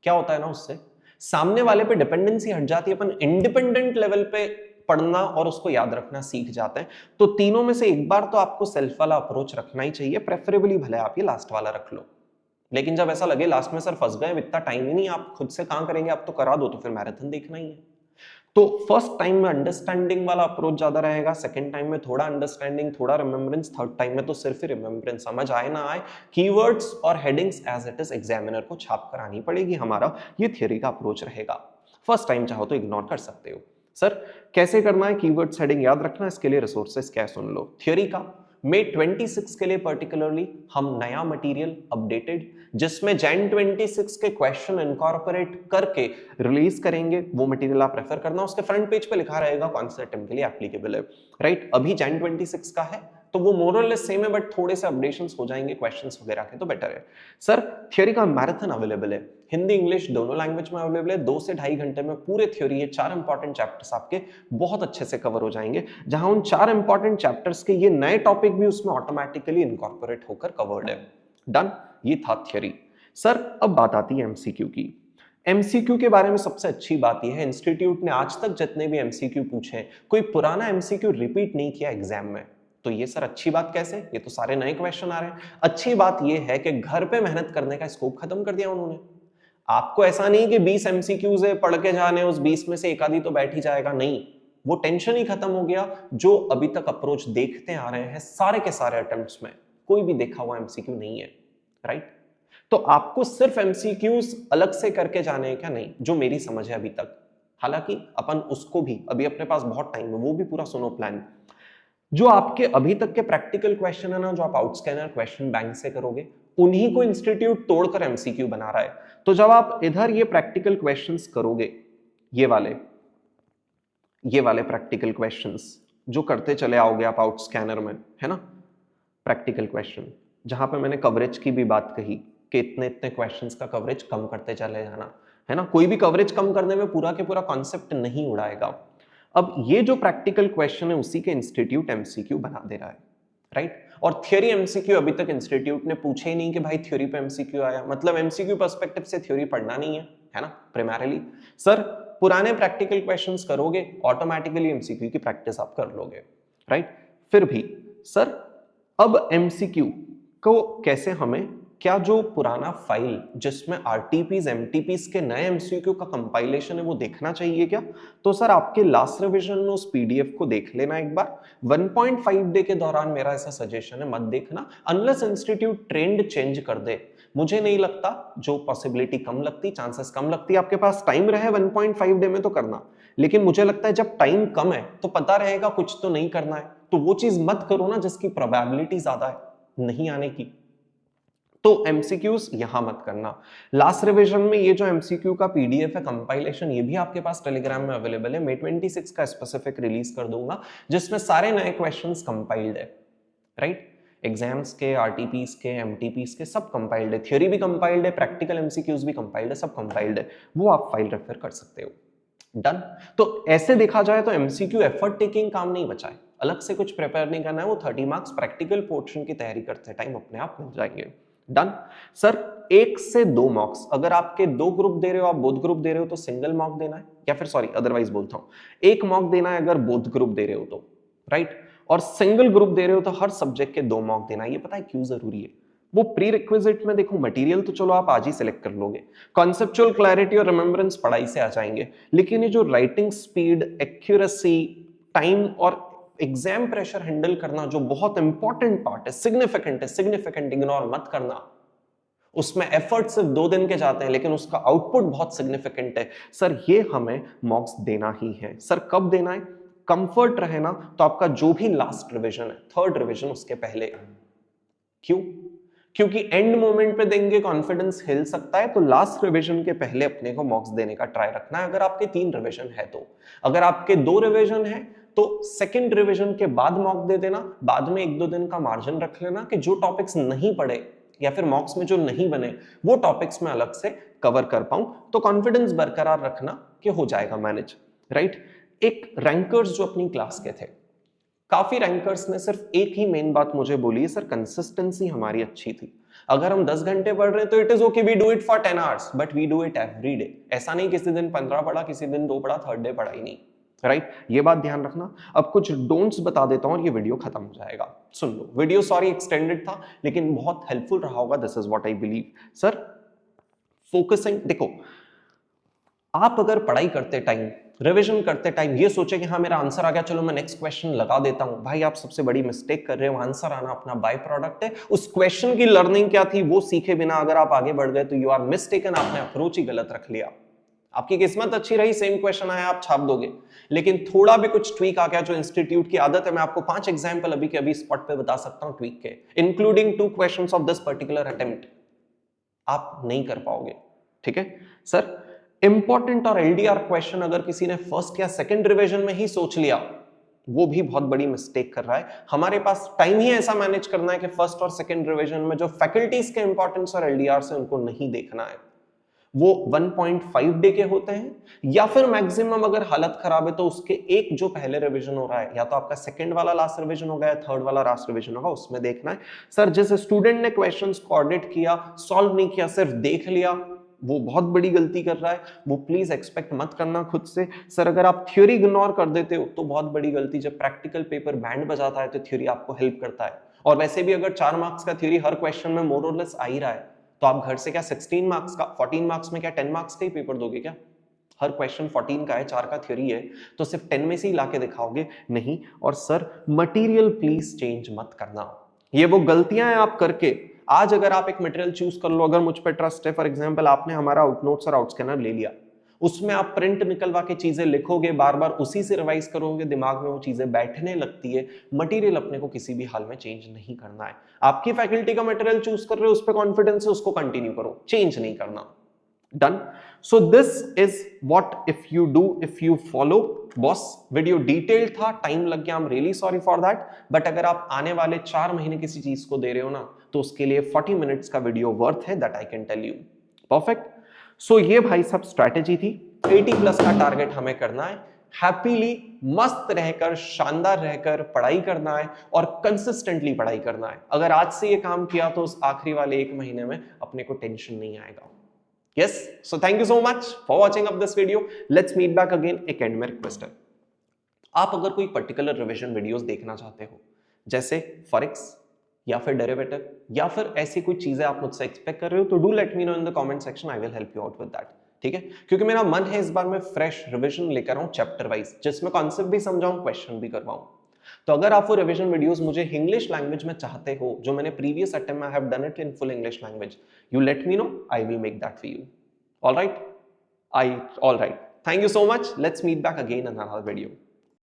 क्या होता है ना, उससे सामने वाले पे डिपेंडेंसी हट जाती है, अपन इंडिपेंडेंट लेवल पे पढ़ना और उसको याद रखना सीख जाते हैं। तो तीनों में से एक बार तो आपको सेल्फ वाला अप्रोच रखना ही चाहिए, प्रेफरेबली भले आप ये लास्ट वाला रख लो। लेकिन जब ऐसा लगे लास्ट में सर फंस गए, इतना टाइम ही नहीं, आप खुद से कहां करेंगे, आप तो करा दो, तो फिर मैराथन देखना ही है। तो फर्स्ट टाइम में अंडरस्टैंडिंग वाला अप्रोच ज्यादा रहेगा, सेकंड टाइम में थोड़ा अंडरस्टैंडिंग, थोड़ा रिमेम्बरेंस, थर्ड टाइम में तो सिर्फ ही रिमेम्बरेंस, समझ आए ना आए, कीवर्ड्स और headings as it is examiner को छाप कर आनी पड़ेगी। हमारा ये थ्योरी का अप्रोच रहेगा। फर्स्ट टाइम चाहो तो इग्नोर कर सकते हो। सर कैसे करना है कीवर्ड्स हेडिंग याद रखना, इसके लिए रिसोर्सेस क्या सुन लो। थ्योरी का May 26 के लिए पर्टिकुलरली हम नया मटेरियल अपडेटेड, जिसमें Jan 26 के क्वेश्चन इनकॉर्पोरेट करके रिलीज करेंगे, वो मटेरियल आप रेफर करना। उसके फ्रंट पेज पे लिखा रहेगा कौन से अटेम्प्ट के लिए एप्लीकेबल है, राइट। अभी Jan 26 का है तो वो मोर और लेस सेम है, बट थोड़े से अपडेशंस हो जाएंगे क्वेश्चंस वगैरह के, तो बेटर है। सर थ्योरी का मैराथन अवेलेबल है, हिंदी इंग्लिश दोनों लैंग्वेज में अवेलेबल है। 2 से 2.5 घंटे में पूरे थ्योरी है, 4 इंपॉर्टेंट चैप्टर्स आपके बहुत अच्छे से कवर हो जाएंगे, जहां उन 4 इंपॉर्टेंट चैप्टर्स के ये नए टॉपिक भी उसमें ऑटोमेटिकली इनकॉर्पोरेट होकर कवर्ड है। डन, ये था थ्योरी। सर अब बात आती है एमसीक्यू की। एमसीक्यू के बारे में सबसे अच्छी बात यह है, इंस्टीट्यूट ने आज तक जितने भी एमसीक्यू पूछे, कोई पुराना एमसीक्यू रिपीट नहीं किया एग्जाम में। तो ये सर अच्छी बात कैसे, ये तो सारे नए क्वेश्चन आ रहे हैं। अच्छी बात ये है कि घर पे मेहनत करने का स्कोप खत्म कर दिया उन्होंने। आपको ऐसा नहीं कि 20 एमसीक्यूज है पढ़ के जाने, उस 20 में से एक आधी तो बैठ ही जाएगा, नहीं, वो टेंशन ही खत्म हो गया। जो अभी तक अप्रोच देखते आ रहे हैं सारे के सारे अटेम्प्ट्स में कोई भी देखा हुआ एमसीक्यू नहीं है, राइट। तो आपको सिर्फ एमसीक्यूज अलग से करके जाने हैं क्या, नहीं, जो मेरी समझ है अभी तक। हालांकि अपन उसको भी, अभी अपने पास बहुत टाइम है, वो भी पूरा सुनो प्लान। जो आपके अभी तक के प्रैक्टिकल क्वेश्चन है ना, जो आप आउटस्कैनर क्वेश्चन बैंक से करोगे, उन्हीं को इंस्टीट्यूट तोड़कर एमसीक्यू बना रहा है। तो जब आप इधर ये प्रैक्टिकल क्वेश्चंस करोगे, ये वाले प्रैक्टिकल क्वेश्चंस जो करते चले आओगे आप आउटस्कैनर में, है ना, प्रैक्टिकल क्वेश्चन, जहां पे मैंने कवरेज की भी बात कही कि इतने इतने क्वेश्चंस का कवरेज कम करते चले जाना, है ना। कोई भी कवरेज कम करने में पूरा के पूरा कॉन्सेप्ट नहीं उड़ाएगा। अब ये जो प्रैक्टिकल क्वेश्चन है उसी के इंस्टीट्यूट एमसीक्यू बना दे रहा है, राइट। और थ्योरी एमसीक्यू अभी तक इंस्टीट्यूट ने पूछे ही नहीं कि भाई थ्योरी पे एमसीक्यू आया, मतलब एमसीक्यू पर्सपेक्टिव से थ्योरी पढ़ना नहीं है ना, प्राइमरीली। सर पुराने प्रैक्टिकल क्वेश्चंस करोगे, ऑटोमेटिकली एमसीक्यू की प्रैक्टिस आप कर लोगे, राइट। फिर भी सर अब एमसीक्यू को कैसे हमें, क्या जो पुराना फाइल जिसमें आरटीपीज एमटीपीज के नए एमसीक्यू का कंपाइलेशन है वो देखना चाहिए क्या? तो सर आपके लास्ट रिवीजन में उस पीडीएफ को देख लेना एक बार। 1.5 डे के दौरान मेरा ऐसा सजेशन है, मत देखना अनलेस इंस्टीट्यूट ट्रेंड चेंज कर दे। मुझे नहीं लगता, जो पॉसिबिलिटी कम लगती, चांसेस कम लगती, आपके पास टाइम रहे 1.5 डे में तो करना। लेकिन मुझे लगता है जब टाइम कम है तो पता रहेगा कुछ तो नहीं करना है, तो वो चीज मत करो ना जिसकी प्रोबेबिलिटी ज्यादा है नहीं आने की। तो एमसीक्यूज यहां मत करना। लास्ट रिवीजन में ये जो एमसीक्यू का पीडीएफ है कंपाइलेशन, ये भी आपके पास टेलीग्राम में अवेलेबल है। May 26 का स्पेसिफिक रिलीज कर दूंगा, जिसमें सारे नए क्वेश्चंस कंपाइल्ड है, राइट। एग्जाम्स के, आरटीपीस के, एमटीपीस के सब कंपाइल्ड है, थ्योरी भी कंपाइल्ड है, प्रैक्टिकल एमसीक्यूज भी कंपाइल्ड है, सब कंपाइल्ड है, वो आप फाइल रेफर कर सकते हो। डन। तो ऐसे देखा जाए तो एमसीक्यू एफर्ट टेकिंग काम नहीं बचा है, अलग से कुछ प्रिपेयर नहीं करना है, वो 30 मार्क्स प्रैक्टिकल पोर्शन की तैयारी करते टाइम अपने आप मिल जाएंगे। डन। सर 1 से 2 मार्क्स, अगर आपके 2 ग्रुप दे रहे हो, आप बोथ ग्रुप दे रहे हो तो सिंगल मार्क देना है, या फिर सॉरी अदरवाइज बोलता हूं 1 मार्क देना है अगर बोथ ग्रुप दे रहे हो तो, राइट। और सिंगल ग्रुप दे रहे हो तो हर सब्जेक्ट के 2 मार्क देना है। ये पता है क्यों जरूरी है? वो प्री रिक्विजिट में देखो, मटेरियल तो चलो आप आज ही सिलेक्ट कर लोगे, कॉन्सेप्चुअल क्लैरिटी और रिमेम्बरेंस पढ़ाई से आ जाएंगे, लेकिन ये जो राइटिंग स्पीड, एक्यूरेसी, टाइम और एग्जाम प्रेशर हैंडल करना जो बहुत इंपॉर्टेंट पार्ट है, सिग्निफिकेंट इग्नोर मत करना। उसमें एफर्ट सिर्फ 2 दिन के जाते हैं लेकिन उसका आउटपुट बहुत सिग्निफिकेंट है। सर ये हमें मार्क्स देना ही है। सर कब देना है? कंफर्ट रहे ना तो आपका जो भी लास्ट रिवीजन है, थर्ड रिवीजन उसके पहले। क्यों? क्योंकि एंड मोमेंट पे देंगे कॉन्फिडेंस हिल सकता है, तो लास्ट रिवीजन के पहले अपने को मार्क्स देने का ट्राई रखना है। अगर आपके 3 रिवीजन है तो, अगर आपके 2 रिवीजन है तो सेकंड रिवीजन के बाद मॉक दे देना, बाद में 1-2 दिन का मार्जिन रख लेना कि जो टॉपिक्स नहीं पढ़े या फिर मॉक्स में जो नहीं बने वो टॉपिक्स में अलग से कवर कर पाऊं, तो कॉन्फिडेंस बरकरार रखना कि हो जाएगा मैनेज, राइट। एक रैंकर्स जो अपनी क्लास के थे, काफी रैंकर्स ने सिर्फ एक ही मेन बात मुझे बोली है, सर कंसिस्टेंसी हमारी अच्छी थी। अगर हम 10 घंटे पढ़ रहे हैं तो it is okay, we do it for 10 hours, but we do it every day. ऐसा नहीं किसी दिन 15 पढ़ा, किसी दिन 2 पढ़ा, थर्ड डे पढ़ा ही नहीं, राइट। ये बात ध्यान रखना। अब कुछ डोंट्स बता देता हूं और ये वीडियो खत्म हो जाएगा। सुन लो, वीडियो सॉरी एक्सटेंडेड था लेकिन बहुत हेल्पफुल रहा होगा, this is what I believe. Sir focusing, देखो आप अगर पढ़ाई करते टाइम, रिवीजन करते टाइम ये सोचे कि हाँ मेरा आंसर आ गया, चलो मैं नेक्स्ट क्वेश्चन लगा देता हूं, भाई आप सबसे बड़ी मिस्टेक कर रहे हो। आंसर आना अपना बाय प्रोडक्ट है, उस क्वेश्चन की लर्निंग क्या थी वो सीखे बिना अगर आप आगे बढ़ गए तो यू आर मिस्टेकन, आपने अप्रोच ही गलत रख लिया। आपकी किस्मत अच्छी रही, सेम क्वेश्चन आया आप छाप दोगे, लेकिन थोड़ा भी कुछ ट्वीक आ गया, जो इंस्टीट्यूट की आदत है, मैं आपको 5 एग्जांपल अभी के अभी स्पॉट पे बता सकता हूं ट्वीक के, including 2 questions of this particular attempt, आप नहीं कर पाओगे, ठीक है। सर इंपॉर्टेंट और एलडीआर क्वेश्चन अगर किसी ने फर्स्ट या सेकंड रिवीजन में ही सोच लिया, वो भी बहुत बड़ी मिस्टेक कर रहा है। हमारे पास टाइम ही ऐसा मैनेज करना है कि फर्स्ट और सेकंड रिवीजन में जो फैकल्टीज के इंपॉर्टेंस और एलडीआर से उनको नहीं देखना है, वो 1.5 डे के होते हैं, या फिर मैक्सिमम अगर हालत खराब है तो उसके एक जो पहले रिवीजन हो रहा है, या तो आपका सेकंड वाला लास्ट रिवीजन होगा या थर्ड वाला लास्ट रिवीजन होगा, उसमें देखना है। सर जिस स्टूडेंट ने क्वेश्चंस को ऑडिट किया, सॉल्व नहीं किया, सिर्फ देख लिया, वो बहुत बड़ी गलती कर रहा है, वो प्लीज एक्सपेक्ट मत करना खुद से। सर अगर आप थ्योरी इग्नोर कर देते हो तो बहुत बड़ी गलती, जब प्रैक्टिकल पेपर बैंड बजाता है तो थ्योरी आपको हेल्प करता है, और वैसे भी अगर 4 मार्क्स का थ्योरी हर क्वेश्चन में मोर और लेस आ ही रहा है, तो आप घर से क्या 16 मार्क्स का, 14 मार्क्स में क्या 10 मार्क्स का ही पेपर दोगे क्या? हर क्वेश्चन 14 का है, 4 का थ्योरी है, तो सिर्फ 10 में से ही लाके दिखाओगे नहीं। और सर मटेरियल प्लीज चेंज मत करना, ये वो गलतियां हैं आप करके। आज अगर आप एक मटेरियल चूज कर लो, अगर मुझ पे ट्रस्ट है, फॉर एग्जांपल आपने हमारा आउटनोट्स और आउटस्कैनर ले लिया, उसमें आप प्रिंट निकलवा के चीजें लिखोगे, बार बार उसी से रिवाइज करोगे, दिमाग में वो चीजें बैठने लगती है। मटेरियल अपने को किसी भी हाल में चेंज नहीं करना है। आपकी फैकल्टी का मटेरियल चूज कर रहे हो, उस पर कॉन्फिडेंस है, उसको कंटिन्यू करो, चेंज नहीं करना। Done. So this is what if you do, if you follow. Boss video detailed था, टाइम लग गया, I am really sorry for that, but अगर आप आने वाले 4 महीने किसी चीज को दे रहे हो ना, तो उसके लिए 40 मिनट्स का वीडियो वर्थ है, that I can tell you. Perfect. So ये भाई सब स्ट्रैटेजी थी। 80+ का टारगेट हमें करना है, हैप्पीली मस्त रहकर, शानदार रहकर पढ़ाई करना है, और कंसिस्टेंटली पढ़ाई करना है। अगर आज से ये काम किया तो उस आखिरी वाले 1 महीने में अपने को टेंशन नहीं आएगा। Yes, so thank you so much for watching up this video. Let's meet back again. एक एंड में रिक्वेस्ट है, आप अगर कोई पर्टिकुलर रिवीजन वीडियोस देखना चाहते हो, जैसे फॉरेक्स या फिर डेरिवेटिव या फिर ऐसी कोई चीजें आप मुझसे एक्सपेक्ट कर रहे हो, तो do let me know in the comment section, I will help you out with that, ठीक है। क्योंकि मेरा मन है इस बार मैं फ्रेश रिवीजन लेकर आऊं, चैप्टर वाइज, जिसमें कॉन्सेप्ट भी समझाऊं, क्वेश्चन भी करवाऊं। तो अगर आप वो रिवीजन वीडियोस मुझे इंग्लिश लैंग्वेज में चाहते हो, जो मैंने प्रीवियस अटेम्प्ट में I have done it in full English language, you let me know, I will make that for you. All right. Thank you so much. Let's meet back again in another video.